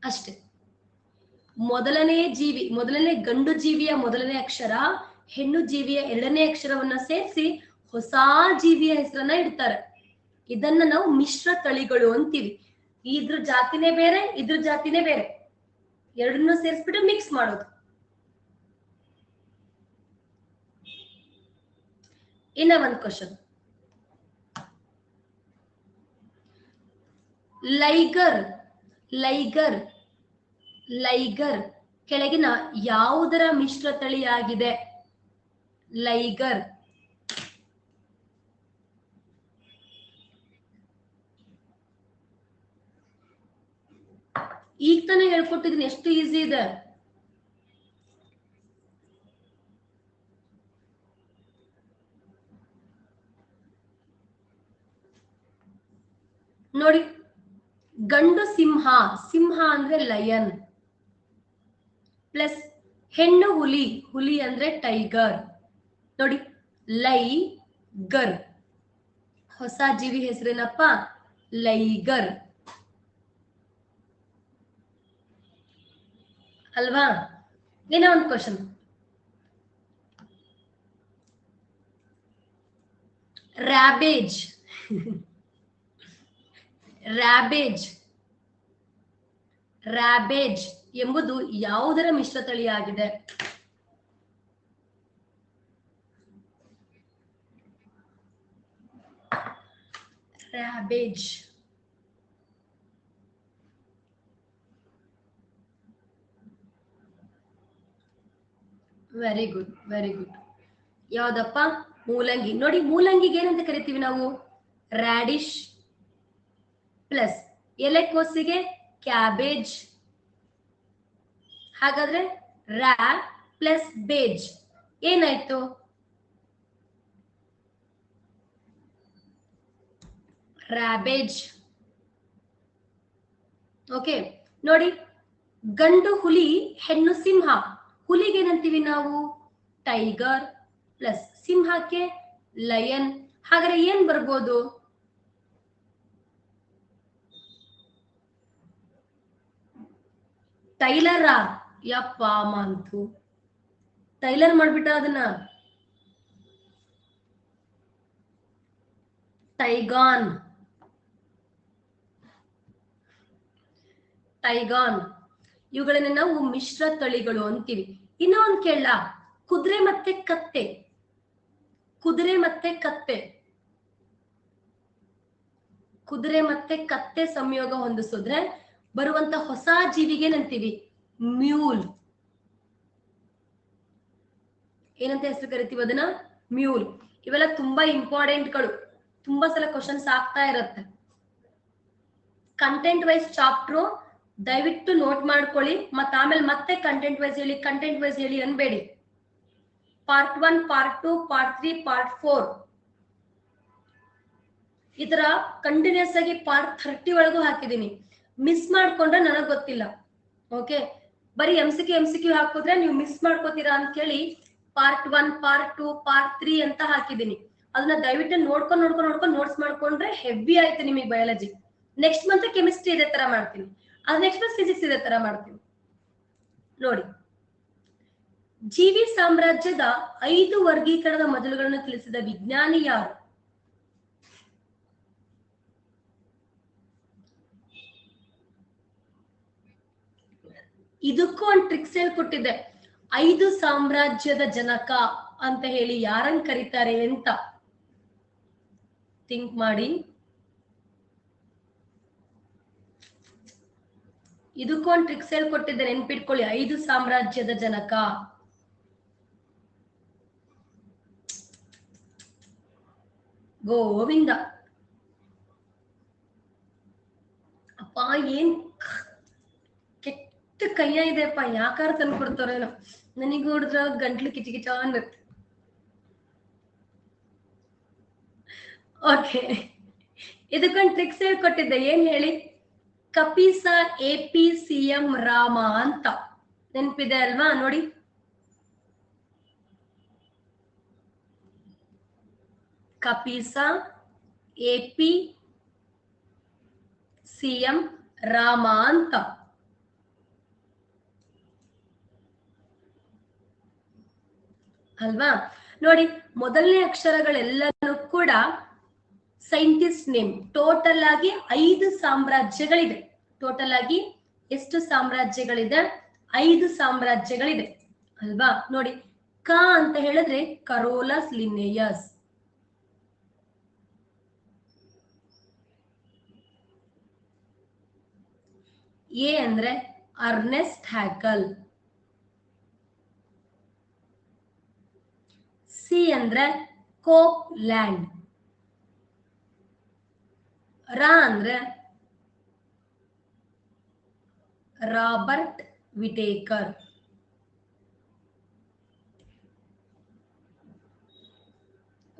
ಅಷ್ಟೇ. ಮೊದಲನೇ ಜೀವಿ, ಮೊದಲನೇ ಗಂಡು ಜೀವಿಯ ಮೊದಲನೇ ಅಕ್ಷರ, ಹೆಣ್ಣು ಜೀವಿಯ ಎರಡನೇ ಅಕ್ಷರವನ್ನ ಸೇರಿಸಿ ಹೊಸ ಜೀವಿಯ ಹೆಸರನ್ನ ಇಡ್ತಾರೆ. ಇದನ್ನ ನಾವು ಮಿಶ್ರ ತಳಿಗಳು ಅಂತೀವಿ. ಇದ್ರ ಜಾತಿನೇ ಬೇರೆ, ಇದ್ರ ಜಾತಿನೇ ಬೇರೆ, ಎರಡನ್ನೂ ಸೇರಿಸ್ಬಿಟ್ಟು ಮಿಕ್ಸ್ ಮಾಡೋದು. ಇನ್ನ ಒಂದು ಕ್ವಶನ್. ಲೈಗರ್, ಲೈಗರ್, ಲೈಗರ್ ಕೆಳಗಿನ ಯಾವುದರ ಮಿಶ್ರ ತಳಿಯಾಗಿದೆ? ಲೈಗರ್. ಈಗ ತಾನೇ ಹೇಳ್ಕೊಟ್ಟಿದ್ದೀನಿ, ಎಷ್ಟು ಈಸಿ ಇದೆ. ನೋಡಿ, ಗಂಡು ಸಿಂಹ, ಸಿಂಹ ಅಂದ್ರೆ ಲಯನ್, ಪ್ಲಸ್ ಹೆಣ್ಣು ಹುಲಿ, ಹುಲಿ ಅಂದ್ರೆ ಟೈಗರ್. ನೋಡಿ, ಲೈಗರ್, ಹೊಸ ಜೀವಿ ಹೆಸರೇನಪ್ಪ? ಲೈಗರ್ ಅಲ್ವಾ? ಏನೋ ಒಂದು ಕ್ವಶನ್. ರ್ಯಾಬೇಜ್, ರ್ಯಾಬೇಜ್, ರ್ಯಾಬೇಜ್ ಎಂಬುದು ಯಾವುದರ ಮಿಶ್ರ ತಳಿಯಾಗಿದೆ? Rabbage. Very good, very good. ಯಾವ್ದಪ್ಪ? ಮೂಲಂಗಿ. ನೋಡಿ, ಮೂಲಂಗಿಗೆ ಏನಂತ ಕರಿತೀವಿ ನಾವು? ರ್ಯಾಡಿಶ್, ಪ್ಲಸ್ ಎಲೆಕೋಸಿಗೆ ಕ್ಯಾಬೇಜ್. ಹಾಗಾದ್ರೆ ರ್ಯಾ ಪ್ಲಸ್ ಬೇಜ್ ಏನಾಯ್ತು? ರ್ಯಾಬೇಜ್. ಓಕೆ ನೋಡಿ, ಗಂಡು ಹುಲಿ, ಹೆಣ್ಣು ಸಿಂಹ. ಹುಲಿಗೆ ಏನಂತೀವಿ ನಾವು? ಟೈಗರ್, ಪ್ಲಸ್ ಸಿಂಹಕ್ಕೆ ಲಯನ್. ಹಾಗಾದ್ರೆ ಏನ್ ಬರ್ಬೋದು? ಟೈಲರ. ಯಪ್ಪ ಮಾಂತು, ಟೈಲರ್ ಮಾಡ್ಬಿಟ್ಟ ಅದನ್ನ. ಟೈಗಾನ್, ಟೈಗಾನ್. ಇವುಗಳನ್ನ ನಾವು ಮಿಶ್ರ ತಳಿಗಳು ಅಂತೀವಿ. ಇನ್ನೊಂದು ಕೇಳ, ಕುದುರೆ ಮತ್ತೆ ಕತ್ತೆ, ಕುದುರೆ ಮತ್ತೆ ಕತ್ತೆ, ಕುದುರೆ ಮತ್ತೆ ಕತ್ತೆ ಸಂಯೋಗ ಹೊಂದಿಸಿದ್ರೆ ಬರುವಂತ ಹೊಸ ಜೀವಿಗೆ ಏನಂತೀವಿ? ಮ್ಯೂಲ್. ಏನಂತ ಹೆಸರು ಕರಿತೀವಿ ಅದನ್ನ? ಮ್ಯೂಲ್. ಇವೆಲ್ಲ ತುಂಬಾ ಇಂಪಾರ್ಟೆಂಟ್ಗಳು, ತುಂಬಾ ಸಲ ಕ್ವಶನ್ಸ್ ಆಗ್ತಾ ಇರತ್ತೆ. ಕಂಟೆಂಟ್ ವೈಸ್ ಚಾಪ್ಟ್ರು ದಯವಿಟ್ಟು ನೋಟ್ ಮಾಡ್ಕೊಳ್ಳಿ, ಮತ್ತೆ ಆಮೇಲೆ ಮತ್ತೆ ಕಂಟೆಂಟ್ ವೈಸ್ ಹೇಳಿ, ಕಂಟೆಂಟ್ ವೈಸ್ ಹೇಳಿ ಅನ್ಬೇಡಿ. ಪಾರ್ಟ್ 1, ಪಾರ್ಟ್ 2, ಪಾರ್ಟ್ 3, ಪಾರ್ಟ್ 4 ಈ ತರ ಕಂಟಿನ್ಯೂಸ್ ಆಗಿ ಪಾರ್ಟ್ 30 ಒಳಗೂ ಹಾಕಿದೀನಿ. ಮಿಸ್ ಮಾಡ್ಕೊಂಡ್ರೆ ನನಗ್ ಗೊತ್ತಿಲ್ಲ. ಓಕೆ, ಬರೀ MCQ ಹಾಕಿದ್ರೆ ನೀವು ಮಿಸ್ ಮಾಡ್ಕೋತೀರಾ ಅಂತ ಹೇಳಿ ಪಾರ್ಟ್ 1, ಪಾರ್ಟ್ 2, ಪಾರ್ಟ್ 3 ಅಂತ ಹಾಕಿದೀನಿ. ಅದನ್ನ ದಯವಿಟ್ಟು ನೋಡ್ಕೊಂಡು ನೋಟ್ಸ್ ಮಾಡ್ಕೊಂಡ್ರೆ ಹೆವಿ ಆಯ್ತು ನಿಮಗೆ ಬಯಾಲಜಿ. ನೆಕ್ಸ್ಟ್ ಮಂತ್ ಕೆಮಿಸ್ಟ್ರಿ ಇದೇ ತರ ಮಾಡ್ತೀನಿ, ಅದು ನೆಕ್ಸ್ಟ್ ಮಂತ್ ಫಿಸಿಕ್ಸ್ ಇದೇ ತರ ಮಾಡ್ತೀನಿ. ನೋಡಿ, ಜೀವಿ ಸಾಮ್ರಾಜ್ಯದ 5 ವರ್ಗೀಕರಣದ ಮೊದಲುಗಳನ್ನು ತಿಳಿಸಿದ ವಿಜ್ಞಾನಿ ಯಾರು? ಇದಕ್ಕೂ ಒಂದು ಟ್ರಿಕ್ಸ್ ಹೇಳ್ಕೊಟ್ಟಿದ್ದೆ. 5 ಸಾಮ್ರಾಜ್ಯದ ಜನಕ ಅಂತ ಹೇಳಿ ಯಾರನ್ನು ಕರೀತಾರೆ ಅಂತ ಥಿಂಕ್ ಮಾಡಿ. ಇದಕ್ಕೂ ಒಂದು ಟ್ರಿಕ್ಸ್ ಹೇಳ್ಕೊಟ್ಟಿದ್ದೆ, ನೆನ್ಪಿಟ್ಕೊಳ್ಳಿ. 5 ಸಾಮ್ರಾಜ್ಯದ ಜನಕ. ಗೋವಿಂದ. ಅಪ್ಪ ಏನ್ ಕೆಟ್ಟ ಕೈಯ ಇದೆಪ್ಪ, ಯಾಕಾರ ತಂದು ಕೊಡ್ತಾರೇನೋ. ನನಗೆ ಹೊಡೆದ್ರ ಗಂಟ್ಲು ಕಿಚಕಿಚ ಅನ್ನತ್ತೆ. ಓಕೆ, ಇದಕ್ಕೊಂದು ಟ್ರಿಕ್ಸ್ ಹೇಳ್ಕೊಟ್ಟಿದ್ದೆ. ಏನ್ ಹೇಳಿ? ಕಪಿಸ APCM ರಾಮ ಅಂತ ನೆನಪಿದೆ ಅಲ್ವಾ? ನೋಡಿ, ಕಪಿಸ APCM ರಾಮ ಅಂತ. ಅಲ್ವಾ? ನೋಡಿ, ಮೊದಲನೇ ಅಕ್ಷರಗಳೆಲ್ಲನೂ ಕೂಡ ಸೈಂಟಿಸ್ಟ್ ನೇಮ್. ಟೋಟಲ್ ಆಗಿ 5 ಸಾಮ್ರಾಜ್ಯಗಳಿದೆ. ಟೋಟಲ್ ಆಗಿ ಎಷ್ಟು ಸಾಮ್ರಾಜ್ಯಗಳಿದೆ? 5 ಸಾಮ್ರಾಜ್ಯಗಳಿದೆ ಅಲ್ವಾ? ನೋಡಿ, ಕ ಅಂತ ಹೇಳಿದ್ರೆ ಕರೋಲಸ್ ಲಿನ್ನೇಯಸ್. ಎ ಅಂದ್ರೆ ಅರ್ನೆಸ್ಟ್ ಹ್ಯಾಕಲ್. ಸಿ ಅಂದ್ರೆ ಕೋಪ್ ಲ್ಯಾಂಡ್. ರ ಅಂದ್ರೆ ರಾಬರ್ಟ್ ವಿಟೇಕರ್.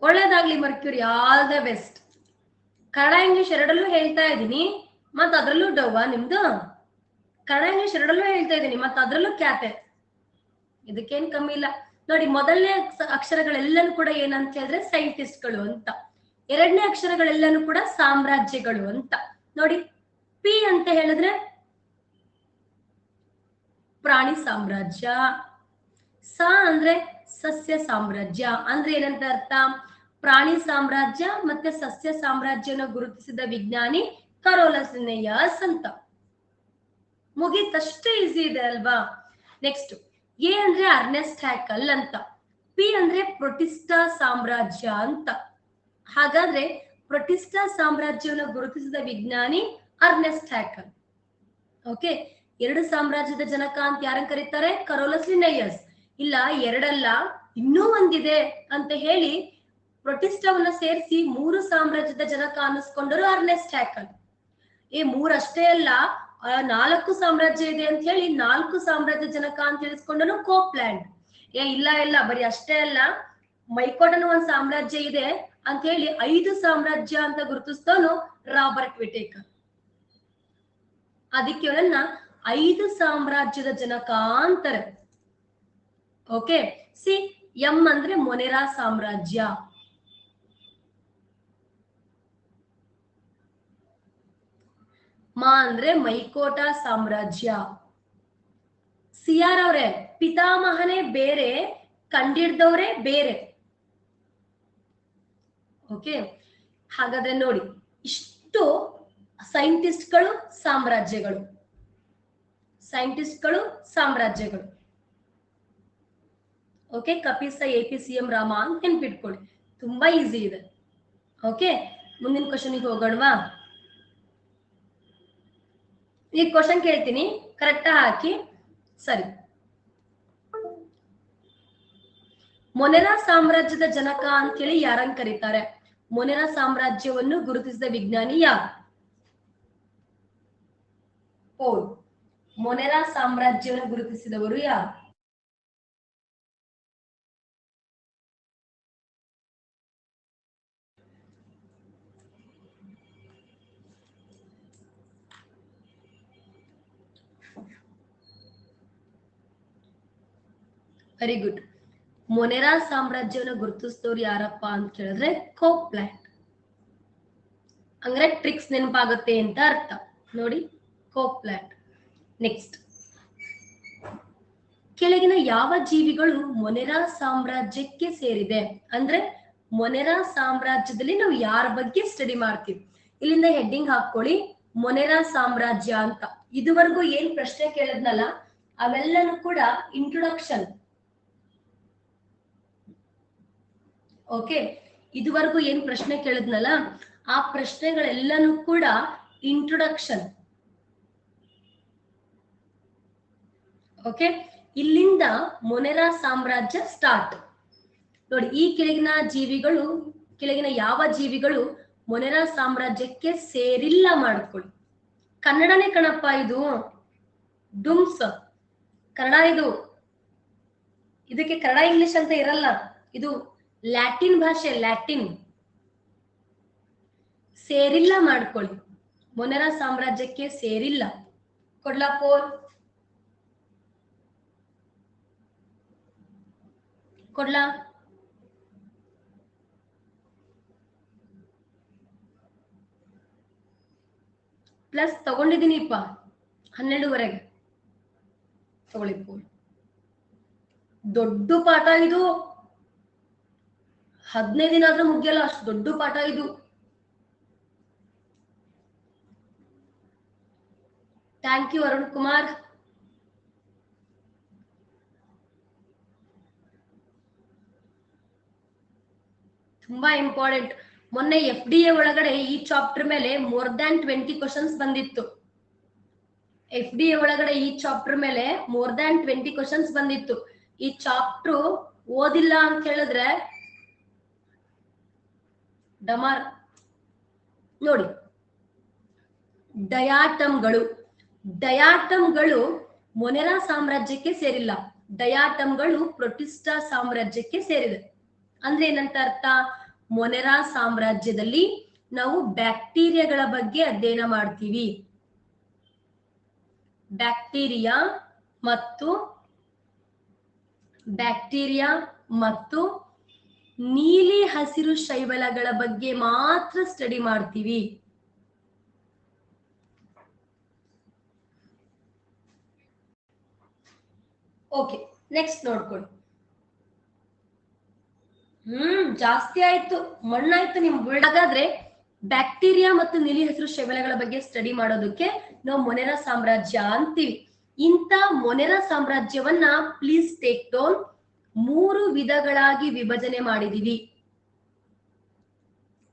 ಒಳ್ಳೇದಾಗ್ಲಿ Mercury, all the best. Kannada English ಎರಡಲ್ಲೂ ಹೇಳ್ತಾ ಇದ್ದೀನಿ, ಮತ್ ಅದ್ರಲ್ಲೂ ಡವ್ವ ನಿಮ್ದು. ಕನ್ನಡ ಇಂಗ್ಲಿಷ್ ಎರಡಲ್ಲೂ ಹೇಳ್ತಾ ಇದ್ದೀನಿ, ಮತ್ ಅದ್ರಲ್ಲೂ ಖ್ಯಾತೆ. ಇದಕ್ಕೇನ್ ಕಮ್ಮಿ ಇಲ್ಲ. ನೋಡಿ, ಮೊದಲನೇ ಅಕ್ಷರಗಳೆಲ್ಲನೂ ಕೂಡ ಏನಂತ ಹೇಳಿದ್ರೆ ಸೈಂಟಿಸ್ಟ್ಗಳು ಅಂತ. ಎರಡನೇ ಅಕ್ಷರಗಳೆಲ್ಲನೂ ಕೂಡ ಸಾಮ್ರಾಜ್ಯಗಳು ಅಂತ. ನೋಡಿ, ಪಿ ಅಂತ ಹೇಳಿದ್ರೆ ಪ್ರಾಣಿ ಸಾಮ್ರಾಜ್ಯ. ಸ ಅಂದ್ರೆ ಸಸ್ಯ ಸಾಮ್ರಾಜ್ಯ. ಅಂದ್ರೆ ಏನಂತ ಅರ್ಥ? ಪ್ರಾಣಿ ಸಾಮ್ರಾಜ್ಯ ಮತ್ತೆ ಸಸ್ಯ ಸಾಮ್ರಾಜ್ಯನ ಗುರುತಿಸಿದ ವಿಜ್ಞಾನಿ ಕರೋಲಸ್ ಲಿನ್ನೇಯಸ್ ಅಂತ. ಮುಗೀತಷ್ಟೇ, ಈಸಿ ಇದೆ ಅಲ್ವಾ? ನೆಕ್ಸ್ಟ್, ಎ ಅಂದ್ರೆ ಅರ್ನೆಸ್ಟ್ ಹ್ಯಾಕಲ್ ಅಂತ. ಪಿ ಅಂದ್ರೆ ಪ್ರೊಟಿಸ್ಟಾ ಸಾಮ್ರಾಜ್ಯ ಅಂತ. ಹಾಗಾದ್ರೆ ಪ್ರೊಟಿಸ್ಟಾ ಸಾಮ್ರಾಜ್ಯವನ್ನು ಗುರುತಿಸಿದ ವಿಜ್ಞಾನಿ ಅರ್ನೆಸ್ಟ್ ಹ್ಯಾಕಲ್. ಓಕೆ, 2 ಸಾಮ್ರಾಜ್ಯದ ಜನಕ ಅಂತ ಯಾರನ್ನ ಕರೀತಾರೆ? ಕರೋಲಸ್ ಲಿನ್ನೇಯಸ್. ಇಲ್ಲ, ಎರಡಲ್ಲ, ಇನ್ನೂ ಒಂದಿದೆ ಅಂತ ಹೇಳಿ ಪ್ರೊಟಿಸ್ಟಾವನ್ನ ಸೇರಿಸಿ 3 ಸಾಮ್ರಾಜ್ಯದ ಜನಕ ಅನ್ನಿಸ್ಕೊಂಡರು ಅರ್ನೆಸ್ಟ್ ಹ್ಯಾಕಲ್. 3 ಅಷ್ಟೇ ಅಲ್ಲ, 4 ಸಾಮ್ರಾಜ್ಯ ಇದೆ ಅಂತ ಹೇಳಿ 4 ಸಾಮ್ರಾಜ್ಯ ಜನಕ ಅಂತ ತಿಳಿಸ್ಕೊಂಡನು ಕೋಪ್ಲ್ಯಾಂಡ್. ಇಲ್ಲ, ಬರೀ ಅಷ್ಟೇ ಅಲ್ಲ, ಮೈಕೋಟನ ಒಂದು ಸಾಮ್ರಾಜ್ಯ ಇದೆ ಅಂತ ಹೇಳಿ 5 ಸಾಮ್ರಾಜ್ಯ ಅಂತ ಗುರುತಿಸ್ತವನು ರಾಬರ್ಟ್ ವಿಟೇಕರ್. ಅದಕ್ಕೆ ಅವನನ್ನ 5 ಸಾಮ್ರಾಜ್ಯದ ಜನಕ ಅಂತಾರೆ. ಓಕೆ, ಸಿ, ಎಂ ಅಂದ್ರೆ ಮೊನೆರಾ ಸಾಮ್ರಾಜ್ಯ. ಮಾ ಅಂದ್ರೆ ಮೈಕೋಟಾ ಸಾಮ್ರಾಜ್ಯ. ಸಿಆರ್ ಅವರೇ, ಪಿತಾಮಹನೇ ಬೇರೆ, ಕಂಡಿಡ್ದವ್ರೆ ಬೇರೆ. ಓಕೆ, ಹಾಗಾದ್ರೆ ನೋಡಿ, ಇಷ್ಟು ಸೈಂಟಿಸ್ಟ್ಗಳು, ಸಾಮ್ರಾಜ್ಯಗಳು. ಓಕೆ, ಕಪಿಸ APCM ರಾಮ ಅಂತ ನೆನ್ಪಿಟ್ಕೊಳ್ಳಿ, ತುಂಬಾ ಈಸಿ ಇದೆ. ಓಕೆ, ಮುಂದಿನ ಕ್ವಶನ್ಗೆ ಹೋಗೋಣವಾ? ಈ ಕ್ವಶನ್ ಕೇಳ್ತೀನಿ, ಕರೆಕ್ಟಾ ಹಾಕಿ. ಸರಿ, ಮೊನೆರಾ ಸಾಮ್ರಾಜ್ಯದ ಜನಕ ಅಂತ ಹೇಳಿ ಯಾರನ್ನ ಕರೀತಾರೆ? ಮೊನೆರಾ ಸಾಮ್ರಾಜ್ಯವನ್ನು ಗುರುತಿಸಿದ ವಿಜ್ಞಾನಿ ಯಾರು? ಪೋಲ್. ಮೊನೆರಾ ಸಾಮ್ರಾಜ್ಯವನ್ನು ಗುರುತಿಸಿದವರು ಯಾರು? Very good. ಮೊನೆರಾ ಸಾಮ್ರಾಜ್ಯವನ್ನು ಗುರುತಿಸಿದವ್ರು ಯಾರಪ್ಪ ಅಂತ ಕೇಳಿದ್ರೆ ಕೋಪ್ಲ್ಯಾಂಡ್. ಅಂದ್ರೆ ಟ್ರಿಕ್ಸ್ ನೆನಪಾಗುತ್ತೆ ಅಂತ ಅರ್ಥ ನೋಡಿ, ಕೋಪ್ಲ್ಯಾಂಡ್. ನೆಕ್ಸ್ಟ್, ಕೆಳಗಿನ ಯಾವ ಜೀವಿಗಳು ಮೊನೆರಾ ಸಾಮ್ರಾಜ್ಯಕ್ಕೆ ಸೇರಿದೆ? ಅಂದ್ರೆ ಮೊನೆರಾ ಸಾಮ್ರಾಜ್ಯದಲ್ಲಿ ನಾವು ಯಾರ ಬಗ್ಗೆ ಸ್ಟಡಿ ಮಾಡ್ತೀವಿ? ಇಲ್ಲಿಂದ ಹೆಡ್ಡಿಂಗ್ ಹಾಕೊಳ್ಳಿ, ಮೊನೆರಾ ಸಾಮ್ರಾಜ್ಯ ಅಂತ. ಇದುವರೆಗೂ ಏನ್ ಪ್ರಶ್ನೆ ಕೇಳಿದ್ನಲ್ಲ ಅವೆಲ್ಲನೂ ಕೂಡ ಇಂಟ್ರೊಡಕ್ಷನ್. ಓಕೆ, ಇದುವರೆಗೂ ಏನ್ ಪ್ರಶ್ನೆ ಕೇಳಿದ್ನಲ್ಲ ಆ ಪ್ರಶ್ನೆಗಳೆಲ್ಲನೂ ಕೂಡ ಇಂಟ್ರೊಡಕ್ಷನ್. ಓಕೆ, ಇಲ್ಲಿಂದ ಮೊನೆರಾ ಸಾಮ್ರಾಜ್ಯ ಸ್ಟಾರ್ಟ್. ನೋಡಿ, ಈ ಕೆಳಗಿನ ಯಾವ ಜೀವಿಗಳು ಮೊನೆರಾ ಸಾಮ್ರಾಜ್ಯಕ್ಕೆ ಸೇರಿಲ್ಲ ಮಾಡ್ಕೊಳ್ಳಿ. ಕನ್ನಡನೇ ಕಣಪ್ಪ ಇದು, ಡುಮ್ಸ್ ಕನ್ನಡ ಇದು. ಇದಕ್ಕೆ ಕನ್ನಡ ಇಂಗ್ಲಿಷ್ ಅಂತ ಇರಲ್ಲ, ಇದು ಲ್ಯಾಟಿನ್ ಭಾಷೆ, ಲ್ಯಾಟಿನ್. ಸೇರಿಲ್ಲ ಮಾಡ್ಕೊಳ್ಳಿ, ಮೊನೆರಾ ಸಾಮ್ರಾಜ್ಯಕ್ಕೆ ಸೇರಿಲ್ಲ. ಕೊಡ್ಲಾ ಪೋಲ್? ಕೊಡ್ಲಾ? ಪ್ಲಸ್ ತಗೊಂಡಿದ್ದೀನಿಪ್ಪ 12ವರೆಗೆ. ತಗೊಳ್ಳಿ ಪೋಲ್. ದೊಡ್ಡ ಪಾಠ ಇದು, 15 ದಿನ ಆದ್ರೂ ಮುಗಿಯಲ್ಲ, ಅಷ್ಟು ದೊಡ್ಡ ಪಾಠ ಇದು. Thank you Arun Kumar. ತುಂಬಾ ಇಂಪಾರ್ಟೆಂಟ್. ಮೊನ್ನೆ FDA ಒಳಗಡೆ ಈ ಚಾಪ್ಟರ್ ಮೇಲೆ ಮೋರ್ ದ್ಯಾನ್ 20 ಕ್ವಶನ್ಸ್ ಬಂದಿತ್ತು. FDA ಒಳಗಡೆ ಈ ಚಾಪ್ಟರ್ ಮೇಲೆ ಮೋರ್ ದ್ಯಾನ್ 20 ಕ್ವಶನ್ಸ್ ಬಂದಿತ್ತು. ಈ ಚಾಪ್ಟರ್ ಓದಿಲ್ಲ ಅಂತ ಹೇಳಿದ್ರೆ ಡಮಾರ್. ನೋಡಿ, ಡಯಾಟಮ್ಗಳು ಮೊನೆರಾ ಸಾಮ್ರಾಜ್ಯಕ್ಕೆ ಸೇರಿಲ್ಲ. ಡಯಾಟಮ್ಗಳು ಪ್ರೊಟಿಸ್ಟಾ ಸಾಮ್ರಾಜ್ಯಕ್ಕೆ ಸೇರಿದೆ. ಅಂದ್ರೆ ಏನಂತ ಅರ್ಥ? ಮೊನೆರಾ ಸಾಮ್ರಾಜ್ಯದಲ್ಲಿ ನಾವು ಬ್ಯಾಕ್ಟೀರಿಯಾಗಳ ಬಗ್ಗೆ ಅಧ್ಯಯನ ಮಾಡ್ತೀವಿ. ಬ್ಯಾಕ್ಟೀರಿಯಾ ಮತ್ತು ನೀಲಿ ಹಸಿರು ಶೈವಲಗಳ ಬಗ್ಗೆ ಮಾತ್ರ ಸ್ಟಡಿ ಮಾಡ್ತೀವಿ. ಓಕೆ, ನೆಕ್ಸ್ಟ್ ನೋಡ್ಕೊಳ್ಳಿ. ಜಾಸ್ತಿ ಆಯ್ತು, ಮಣ್ಣಾಯ್ತು ನಿಮ್ ಬುಲ್ಡ್. ಹಾಗಾದ್ರೆ ಬ್ಯಾಕ್ಟೀರಿಯಾ ಮತ್ತು ನೀಲಿ ಹಸಿರು ಶೈವಲಗಳ ಬಗ್ಗೆ ಸ್ಟಡಿ ಮಾಡೋದಕ್ಕೆ ನಾವು ಮೊನೆರಾ ಸಾಮ್ರಾಜ್ಯ ಅಂತೀವಿ. ಇಂಥ ಮೊನೆರಾ ಸಾಮ್ರಾಜ್ಯವನ್ನ ಪ್ಲೀಸ್ ಟೇಕ್ ಡೌನ್ 3 ವಿಧಗಳಾಗಿ ವಿಭಜನೆ ಮಾಡಿದೀವಿ.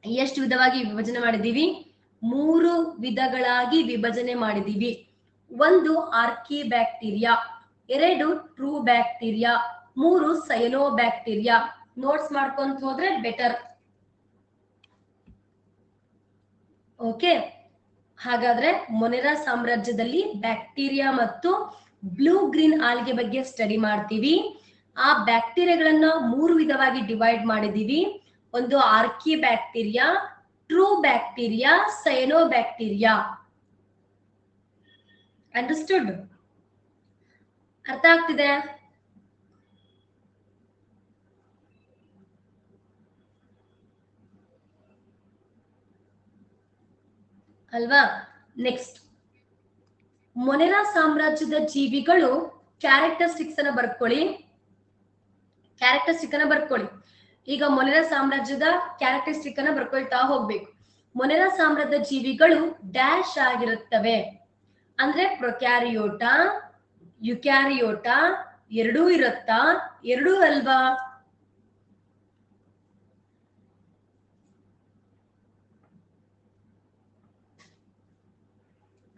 ಎಷ್ಟು ವಿಧವಾಗಿ ವಿಭಜನೆ ಮಾಡಿದೀವಿ? 3 ವಿಧಗಳಾಗಿ ವಿಭಜನೆ ಮಾಡಿದೀವಿ. 1 archae bacteria, 2 true bacteria, 3 cyano bacteria. Notes ಮಾಡ್ಕೊಂತ ಹೋದ್ರೆ ಬೆಟರ್. ಓಕೆ, ಹಾಗಾದ್ರೆ ಮೊನೆರಾ ಸಾಮ್ರಾಜ್ಯದಲ್ಲಿ ಬ್ಯಾಕ್ಟೀರಿಯಾ ಮತ್ತು ಬ್ಲೂ ಗ್ರೀನ್ ಆಲ್ಗೆ ಬಗ್ಗೆ ಸ್ಟಡಿ ಮಾಡ್ತೀವಿ. ಆ ಬ್ಯಾಕ್ಟೀರಿಯಾಗಳನ್ನ 3 ವಿಧವಾಗಿ ಡಿವೈಡ್ ಮಾಡಿದೀವಿ. 1 archae bacteria, true bacteria, cyano bacteria. Understood? ಅರ್ಥ ಆಗ್ತಿದೆ? ಅಲ್ವಾ? ನೆಕ್ಸ್ಟ್, ಮೊನೆರಾ ಸಾಮ್ರಾಜ್ಯದ ಜೀವಿಗಳು ಕ್ಯಾರೆಕ್ಟರಿಸ್ಟಿಕ್ಸ್ ಅನ್ನ ಬರ್ಕೊಳ್ಳಿ. ಈಗ ಮೊನೆರಾ ಸಾಮ್ರಾಜ್ಯದ ಕ್ಯಾರೆಕ್ಟರಿಸ್ಟಿಕ್ ಅನ್ನ ಬರ್ಕೊಳ್ತಾ ಹೋಗ್ಬೇಕು. ಮೊನೆರಾ ಸಾಮ್ರಾಜ್ಯದ ಜೀವಿಗಳು ಡ್ಯಾಶ್ ಆಗಿರುತ್ತವೆ. ಅಂದ್ರೆ ಪ್ರೊಕ್ಯಾರಿಯೋಟಾ, ಯುಕ್ಯಾರಿಯೋಟಾ ಎರಡೂ ಇರುತ್ತಾ? ಎರಡೂ ಅಲ್ವಾ?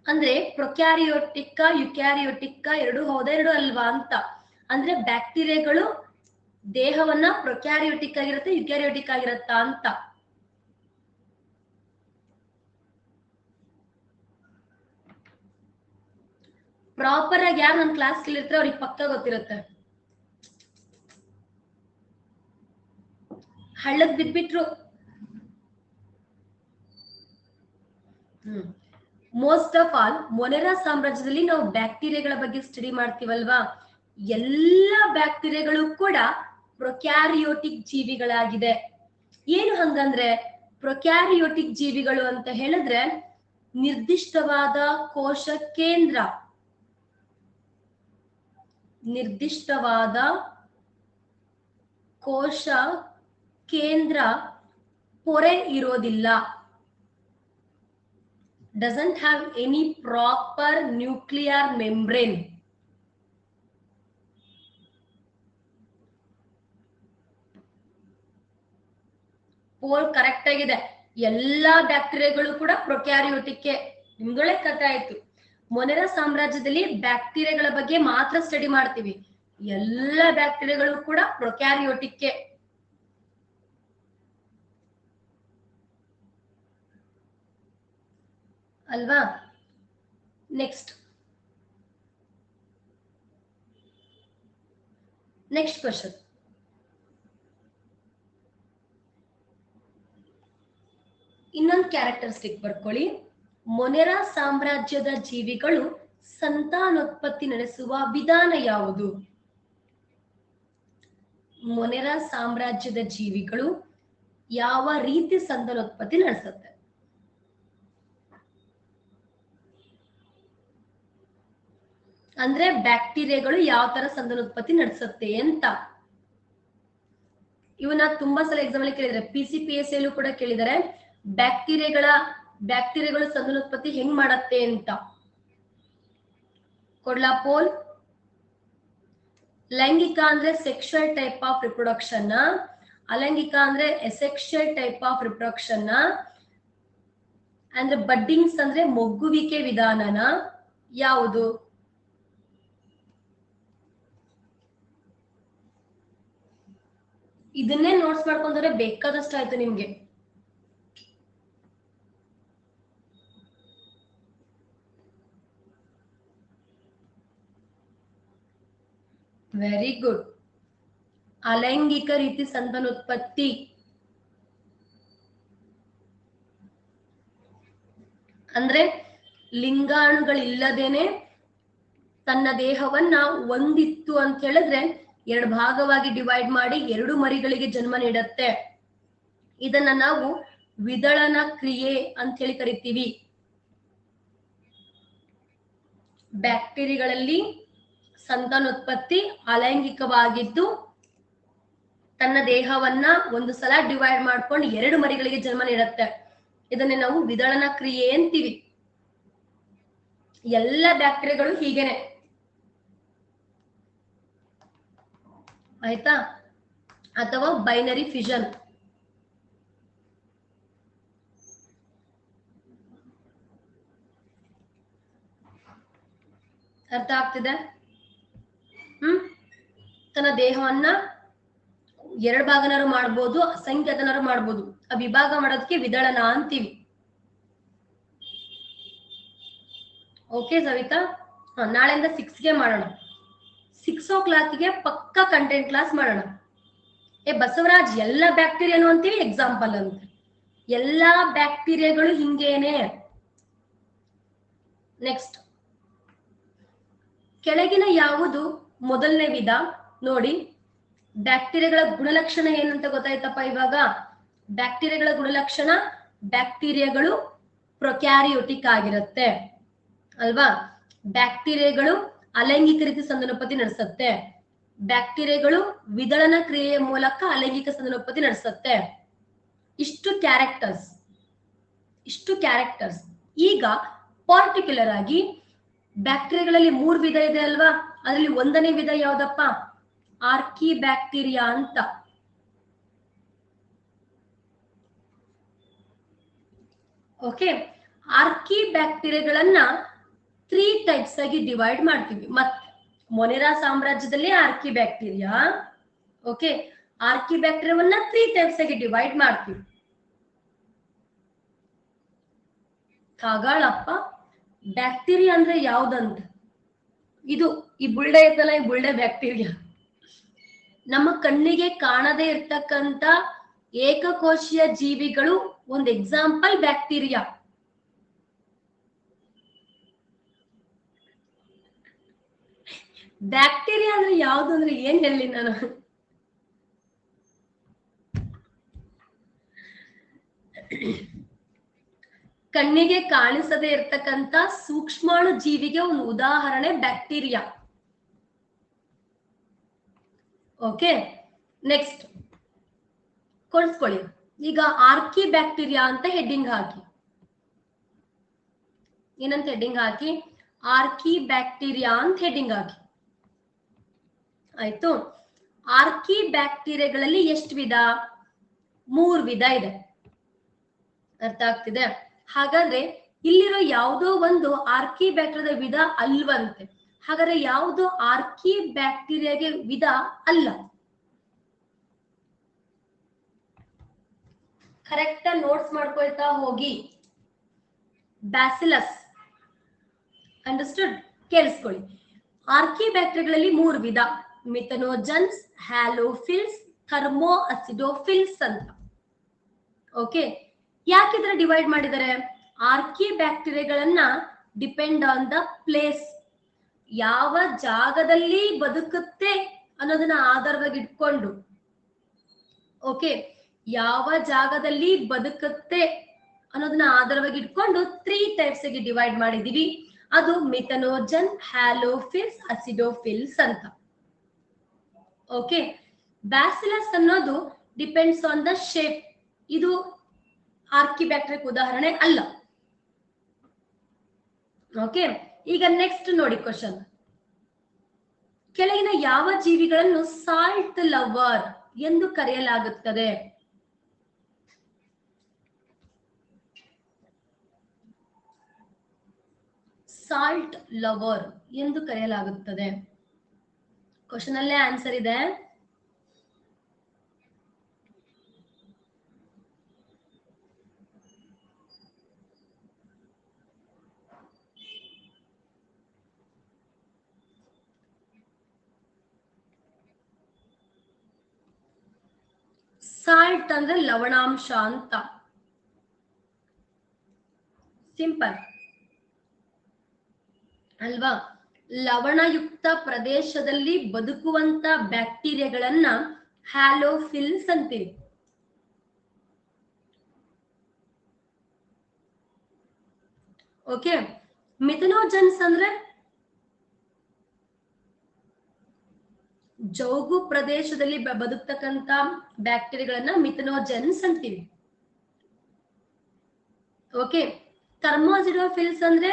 ಅಂದ್ರೆ ಪ್ರೊಕ್ಯಾರಿಯೋಟಿಕ್ಕ ಯುಕ್ಯಾರಿಯೋಟಿಕ್ಕ ಎರಡು ಹೌದಾ ಎರಡು ಅಲ್ವಾ ಅಂತ. ಅಂದ್ರೆ ಬ್ಯಾಕ್ಟೀರಿಯಾಗಳು ದೇಹವನ್ನ ಪ್ರೊಕ್ಯಾರಿಯೋಟಿಕ್ ಆಗಿರುತ್ತೆ ಯುಕ್ಯಾರಿಯೋಟಿಕ್ ಆಗಿರುತ್ತಾ ಅಂತ. ಪ್ರಾಪರ್ ಆಗಿ ಯಾರು ನನ್ನ ಕ್ಲಾಸ್ ಕೇಳಿರ್ತಾರೆ ಅವ್ರಿಗೆ ಪಕ್ಕ ಗೊತ್ತಿರುತ್ತೆ. ಹಳ್ಳಕ್ ಬಿದ್ಬಿಟ್ರು. ಮೋಸ್ಟ್ ಆಫ್ ಆಲ್ ಮೊನೆರಾ ಸಾಮ್ರಾಜ್ಯದಲ್ಲಿ ನಾವು ಬ್ಯಾಕ್ಟೀರಿಯಾಗಳ ಬಗ್ಗೆ ಸ್ಟಡಿ ಮಾಡ್ತೀವಲ್ವಾ? ಎಲ್ಲ ಬ್ಯಾಕ್ಟೀರಿಯಾಗಳು ಕೂಡ ಪ್ರೊಕ್ಯಾರಿಯೋಟಿಕ್ ಜೀವಿಗಳಾಗಿದೆ. ಏನು ಹಂಗಂದ್ರೆ ಪ್ರೊಕ್ಯಾರಿಯೋಟಿಕ್ ಜೀವಿಗಳು ಅಂತ ಹೇಳಿದ್ರೆ ನಿರ್ದಿಷ್ಟವಾದ ಕೋಶ ಕೇಂದ್ರ, ನಿರ್ದಿಷ್ಟವಾದ ಕೋಶ ಕೇಂದ್ರ ಪೊರೆ ಇರೋದಿಲ್ಲ. doesn't have any proper nuclear membrane. Poll correct ಆಗಿದೆ. ಎಲ್ಲಾ ಬ್ಯಾಕ್ಟೀರಿಯಾಗಳು ಕೂಡ ಪ್ರೊಕ್ಯಾರಿಯೋಟಿಕ್. ನಿಮ್ಗಳೇ ಕಥೆ ಆಯ್ತು. ಮೊನೆರಾ ಸಾಮ್ರಾಜ್ಯದಲ್ಲಿ ಬ್ಯಾಕ್ಟೀರಿಯಾಗಳ ಬಗ್ಗೆ ಮಾತ್ರ ಸ್ಟಡಿ ಮಾಡ್ತೀವಿ. ಎಲ್ಲ ಬ್ಯಾಕ್ಟೀರಿಯಾಗಳು ಕೂಡ ಪ್ರೊಕ್ಯಾರಿಯೋಟಿಕ್. ಅಲ್ವಾ? Next question. ಇನ್ನೊಂದು ಕ್ಯಾರೆಕ್ಟರಿಸ್ಟಿಕ್ ಬರ್ಕೊಳ್ಳಿ. ಮೊನೆರಾ ಸಾಮ್ರಾಜ್ಯದ ಜೀವಿಗಳು ಸಂತಾನೋತ್ಪತ್ತಿ ನಡೆಸುವ ವಿಧಾನ ಯಾವುದು? ಮೊನೆರಾ ಸಾಮ್ರಾಜ್ಯದ ಜೀವಿಗಳು ಯಾವ ರೀತಿ ಸಂತಾನೋತ್ಪತ್ತಿ ನಡೆಸುತ್ತೆ? ಅಂದ್ರೆ ಬ್ಯಾಕ್ಟೀರಿಯಾಗಳು ಯಾವ ತರ ಸಂತಾನೋತ್ಪತ್ತಿ ನಡೆಸುತ್ತೆ ಅಂತ. ಇವನ್ನ ತುಂಬಾ ಸಲ ಎಕ್ಸಾಮ್ ಅಲ್ಲಿ ಕೇಳಿದ್ರೆ, PCPSC ಯಲ್ಲೂ ಕೂಡ ಕೇಳಿದರೆ ಬ್ಯಾಕ್ಟೀರಿಯಾಗಳು ಸಂತಾನೋತ್ಪತ್ತಿ ಹೆಂಗ್ ಮಾಡತ್ತೆ ಅಂತ. ಕೊಡ್ಲಾ ಪೋಲ್? ಲೈಂಗಿಕ ಅಂದ್ರೆ ಸೆಕ್ಷುವಲ್ ಟೈಪ್ ಆಫ್ ರಿಪ್ರೊಡಕ್ಷನ್, ಅಲೈಂಗಿಕ ಅಂದ್ರೆ ಎಸೆಕ್ಷುವಲ್ ಟೈಪ್ ಆಫ್ ರಿಪ್ರೊಡಕ್ಷನ್, ಅಂದ್ರೆ ಬಡ್ಡಿಂಗ್ಸ್ ಅಂದ್ರೆ ಮೊಗ್ಗುವಿಕೆ ವಿಧಾನನ ಯಾವುದು? ಇದನ್ನೇ ನೋಟ್ಸ್ ಮಾಡ್ಕೊಂಡ್ರೆ ಬೇಕಾದಷ್ಟು ಆಯ್ತು ನಿಮ್ಗೆ. Very good. ಅಲೈಂಗಿಕ ರೀತಿ ಸಂತಾನೋತ್ಪತ್ತಿ ಅಂದ್ರೆ ಲಿಂಗಾಣುಗಳಿಲ್ಲದೇನೆ ತನ್ನ ದೇಹವನ್ನ ಒಂದಿತ್ತು ಅಂತ ಹೇಳಿದ್ರೆ ಎರಡು ಭಾಗವಾಗಿ ಡಿವೈಡ್ ಮಾಡಿ ಎರಡು ಮರಿಗಳಿಗೆ ಜನ್ಮ ನೀಡುತ್ತೆ. ಇದನ್ನ ನಾವು ವಿದಳನ ಕ್ರಿಯೆ ಅಂತ ಹೇಳಿ ಕರಿತೀವಿ. ಬ್ಯಾಕ್ಟೀರಿಯಾಗಳಲ್ಲಿ ಸಂತಾನೋತ್ಪತ್ತಿ ಅಲೈಂಗಿಕವಾಗಿದ್ದು ತನ್ನ ದೇಹವನ್ನ ಒಂದು ಸಲ ಡಿವೈಡ್ ಮಾಡ್ಕೊಂಡು ಎರಡು ಮರಿಗಳಿಗೆ ಜನ್ಮ ನೀಡುತ್ತೆ. ಇದನ್ನೇ ನಾವು ವಿದಳನ ಕ್ರಿಯೆ ಅಂತೀವಿ. ಎಲ್ಲ ಬ್ಯಾಕ್ಟೀರಿಯಾಗಳು ಹೀಗೇನೆ, ಆಯ್ತಾ? ಅಥವಾ ಬೈನರಿ ಫಿಷನ್. ಅರ್ಥ ಆಗ್ತಿದೆ? ತನ್ನ ದೇಹವನ್ನ ಎರಡು ಭಾಗನಾರು ಮಾಡ್ಬೋದು, ಅಸಂಖ್ಯಾತನಾರು ಮಾಡ್ಬೋದು. ಆ ವಿಭಾಗ ಮಾಡೋದಕ್ಕೆ ವಿದಳನ ಅಂತೀವಿ. ಓಕೆ ಸವಿತಾ? ನಾಳೆಯಿಂದ 6ಗೆ ಮಾಡೋಣ. 6 o'clock ಪಕ್ಕ ಕಂಟೆಂಟ್ ಕ್ಲಾಸ್ ಮಾಡೋಣ. ಬಸವರಾಜ್ ಎಲ್ಲ ಬ್ಯಾಕ್ಟೀರಿಯಾನು ಅಂತೀವಿ ಎಕ್ಸಾಂಪಲ್ ಅಂತ. ಎಲ್ಲಾ ಬ್ಯಾಕ್ಟೀರಿಯಾಗಳು ಹಿಂಗೇನೆ. ನೆಕ್ಸ್ಟ್, ಕೆಳಗಿನ ಯಾವುದು ಮೊದಲನೇ ವಿಧ? ನೋಡಿ, ಬ್ಯಾಕ್ಟೀರಿಯಾಗಳ ಗುಣಲಕ್ಷಣ ಏನಂತ ಗೊತ್ತಾಯ್ತಪ್ಪ ಇವಾಗ. ಬ್ಯಾಕ್ಟೀರಿಯಾಗಳ ಗುಣಲಕ್ಷಣ, ಬ್ಯಾಕ್ಟೀರಿಯಾಗಳು ಪ್ರೊಕ್ಯಾರಿಯೋಟಿಕ್ ಆಗಿರುತ್ತೆ ಅಲ್ವಾ? ಬ್ಯಾಕ್ಟೀರಿಯಾಗಳು ಅಲೈಂಗಿಕ ರೀತಿ ಸಂತಾನೋತ್ಪತ್ತಿ ನಡೆಸುತ್ತೆ. ಬ್ಯಾಕ್ಟೀರಿಯಾಗಳು ವಿದಳನ ಕ್ರಿಯೆಯ ಮೂಲಕ ಅಲೈಂಗಿಕ ಸಂತಾನೋತ್ಪತ್ತಿ ನಡೆಸುತ್ತೆ. ಇಷ್ಟು ಕ್ಯಾರೆಕ್ಟರ್ಸ್. ಈಗ ಪಾರ್ಟಿಕ್ಯುಲರ್ ಆಗಿ ಬ್ಯಾಕ್ಟೀರಿಯಾಗಳಲ್ಲಿ 3 ವಿಧ ಇದೆ ಅಲ್ವಾ? ಅದರಲ್ಲಿ 1ನೇ ವಿಧ ಯಾವ್ದಪ್ಪ? ಆರ್ಕಿ ಬ್ಯಾಕ್ಟೀರಿಯಾ ಅಂತ. ಓಕೆ, ಆರ್ಕಿ ಬ್ಯಾಕ್ಟೀರಿಯಾಗಳನ್ನ 3 ಟೈಪ್ಸ್ ಆಗಿ ಡಿವೈಡ್ ಮಾಡ್ತೀವಿ. ಮತ್ತೆ ಮೊನೆರಾ ಸಾಮ್ರಾಜ್ಯದಲ್ಲಿ ಆರ್ಕಿ ಬ್ಯಾಕ್ಟೀರಿಯಾ, ಓಕೆ, ಆರ್ಕಿ ಬ್ಯಾಕ್ಟೀರಿಯಾವನ್ನ 3 ಟೈಪ್ಸ್ ಆಗಿ ಡಿವೈಡ್ ಮಾಡ್ತೀವಿ. ಕಾಗಾಳಪ್ಪ, ಬ್ಯಾಕ್ಟೀರಿಯಾ ಅಂದ್ರೆ ಯಾವ್ದಂತ? ಇದು ಈ ಬುಳ್ಳೆ ಇರ್ತಲ್ಲ, ಈ ಬುಳ್ಳೆ ಬ್ಯಾಕ್ಟೀರಿಯಾ. ನಮ್ಮ ಕಣ್ಣಿಗೆ ಕಾಣದೇ ಇರ್ತಕ್ಕಂತ ಏಕಕೋಶೀಯ ಜೀವಿಗಳು ಒಂದು ಎಕ್ಸಾಂಪಲ್ ಬ್ಯಾಕ್ಟೀರಿಯಾ. ಬ್ಯಾಕ್ಟೀರಿಯಾ ಅಂದ್ರೆ ಯಾವ್ದು ಅಂದ್ರೆ ಏನ್ ಹೇಳಿ ನಾನು? ಕಣ್ಣಿಗೆ ಕಾಣಿಸದೇ ಇರ್ತಕ್ಕಂತ ಸೂಕ್ಷ್ಮಾಣು ಜೀವಿಗೆ ಒಂದು ಉದಾಹರಣೆ ಬ್ಯಾಕ್ಟೀರಿಯಾ. ಓಕೆ, ನೆಕ್ಸ್ಟ್ ಕೊಡ್ಸ್ಕೊಳ್ಳಿ. ಈಗ ಆರ್ಕಿ ಬ್ಯಾಕ್ಟೀರಿಯಾ ಅಂತ ಹೆಡ್ಡಿಂಗ್ ಹಾಕಿ. ಏನಂತ ಹೆಡ್ಡಿಂಗ್ ಹಾಕಿ? ಆರ್ಕಿ ಬ್ಯಾಕ್ಟೀರಿಯಾ ಅಂತ ಹೆಡ್ಡಿಂಗ್ ಹಾಕಿ. ಆಯ್ತು. ಆರ್ಕಿ ಬ್ಯಾಕ್ಟೀರಿಯಾಗಳಲ್ಲಿ ಎಷ್ಟು ವಿಧ? 3 ವಿಧ ಇದೆ. ಅರ್ಥ ಆಗ್ತಿದೆ? ಹಾಗಾದ್ರೆ ಇಲ್ಲಿರೋ ಯಾವುದೋ ಒಂದು ಆರ್ಕಿ ಬ್ಯಾಕ್ಟೀರಿಯಾದ ವಿಧ ಅಲ್ವಂತೆ. ಹಾಗಾದ್ರೆ ಯಾವುದು ಆರ್ಕಿ ಬ್ಯಾಕ್ಟೀರಿಯಾಗೆ ವಿಧ ಅಲ್ಲ? ಕರೆಕ್ಟ್ ನೋಟ್ಸ್ ಮಾಡ್ಕೊಳ್ತಾ ಹೋಗಿ. ಬ್ಯಾಸಿಲಸ್. ಅಂಡರ್ಸ್ಟುಡ್? ಕೇಳಿಸ್ಕೊಳ್ಳಿ. ಆರ್ಕಿ ಬ್ಯಾಕ್ಟೀರಿಯಾಗಳಲ್ಲಿ 3 ವಿಧ: ಮಿಥನೋಜನ್ಸ್, ಹ್ಯಾಲೋಫಿಲ್ಸ್, ಥರ್ಮೋ ಅಸಿಡೋಫಿಲ್ಸ್ ಅಂತ. ಓಕೆ, ಯಾಕೆ ಇದರ ಡಿವೈಡ್ ಮಾಡಿದ್ದಾರೆ? ಆರ್ಕಿ ಬ್ಯಾಕ್ಟೀರಿಯಾಗಳನ್ನ ಡಿಪೆಂಡ್ ಆನ್ ದ ಪ್ಲೇಸ್, ಯಾವ ಜಾಗದಲ್ಲಿ ಬದುಕುತ್ತೆ ಅನ್ನೋದನ್ನ ಆಧಾರವಾಗಿ ಇಟ್ಕೊಂಡು, ಓಕೆ, ಯಾವ ಜಾಗದಲ್ಲಿ ಬದುಕುತ್ತೆ ಅನ್ನೋದನ್ನ ಆಧಾರವಾಗಿ ಇಟ್ಕೊಂಡು 3 ಟೈಪ್ಸ್ ಗೆ ಡಿವೈಡ್ ಮಾಡಿದೀವಿ. ಅದು ಮಿಥನೋಜನ್, ಹ್ಯಾಲೋಫಿಲ್ಸ್, ಅಸಿಡೋಫಿಲ್ಸ್ ಅಂತ. ಓಕೆ, ಬ್ಯಾಸಿಲಸ್ ಅನ್ನೋದು ಡಿಪೆಂಡ್ಸ್ ಆನ್ ದ ಶೇಪ್. ಇದು ಆರ್ಕಿ ಬ್ಯಾಕ್ಟೀರಿಯಾಕ್ಕೆ ಉದಾಹರಣೆ ಅಲ್ಲ. ಓಕೆ, ಈಗ ನೆಕ್ಸ್ಟ್ ನೋಡಿ ಕ್ವಶನ್. ಕೆಳಗಿನ ಯಾವ ಜೀವಿಗಳನ್ನು ಸಾಲ್ಟ್ ಲವರ್ ಎಂದು ಕರೆಯಲಾಗುತ್ತದೆ? ಸಾಲ್ಟ್ ಲವರ್ ಎಂದು ಕರೆಯಲಾಗುತ್ತದೆ. ಕ್ವಶನ್ ಅಲ್ಲೇ ಆನ್ಸರ್ ಇದೆ. ಸಾಲ್ಟ್ ಅಂದ್ರೆ ಲವಣಾಂಶ ಅಂತ. ಸಿಂಪಲ್ ಅಲ್ವಾ? ಲವಣಯುಕ್ತ ಪ್ರದೇಶದಲ್ಲಿ ಬದುಕುವಂತ ಬ್ಯಾಕ್ಟೀರಿಯಾಗಳನ್ನ ಹ್ಯಾಲೋಫಿಲ್ಸ್ ಅಂತೀವಿ. ಓಕೆ, ಮಿಥನೋಜನ್ಸ್ ಅಂದ್ರೆ ಜೌಗು ಪ್ರದೇಶದಲ್ಲಿ ಬದುಕ್ತಕ್ಕಂತ ಬ್ಯಾಕ್ಟೀರಿಯಾಗಳನ್ನ ಮಿಥನೋಜನ್ಸ್ ಅಂತೀವಿ. ಓಕೆ, ಥರ್ಮೋಸಿಡೋಫಿಲ್ಸ್ ಅಂದ್ರೆ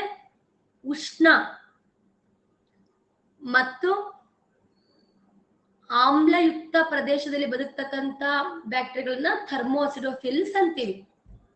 ಉಷ್ಣ ಮತ್ತು ಆಮ್ಲಯುಕ್ತ ಪ್ರದೇಶದಲ್ಲಿ ಬದುಕ್ತಕ್ಕಂತ ಬ್ಯಾಕ್ಟೀರಿಯಾಗಳನ್ನ ಥರ್ಮೋಸಿಡೋಫಿಲ್ಸ್ ಅಂತೀವಿ.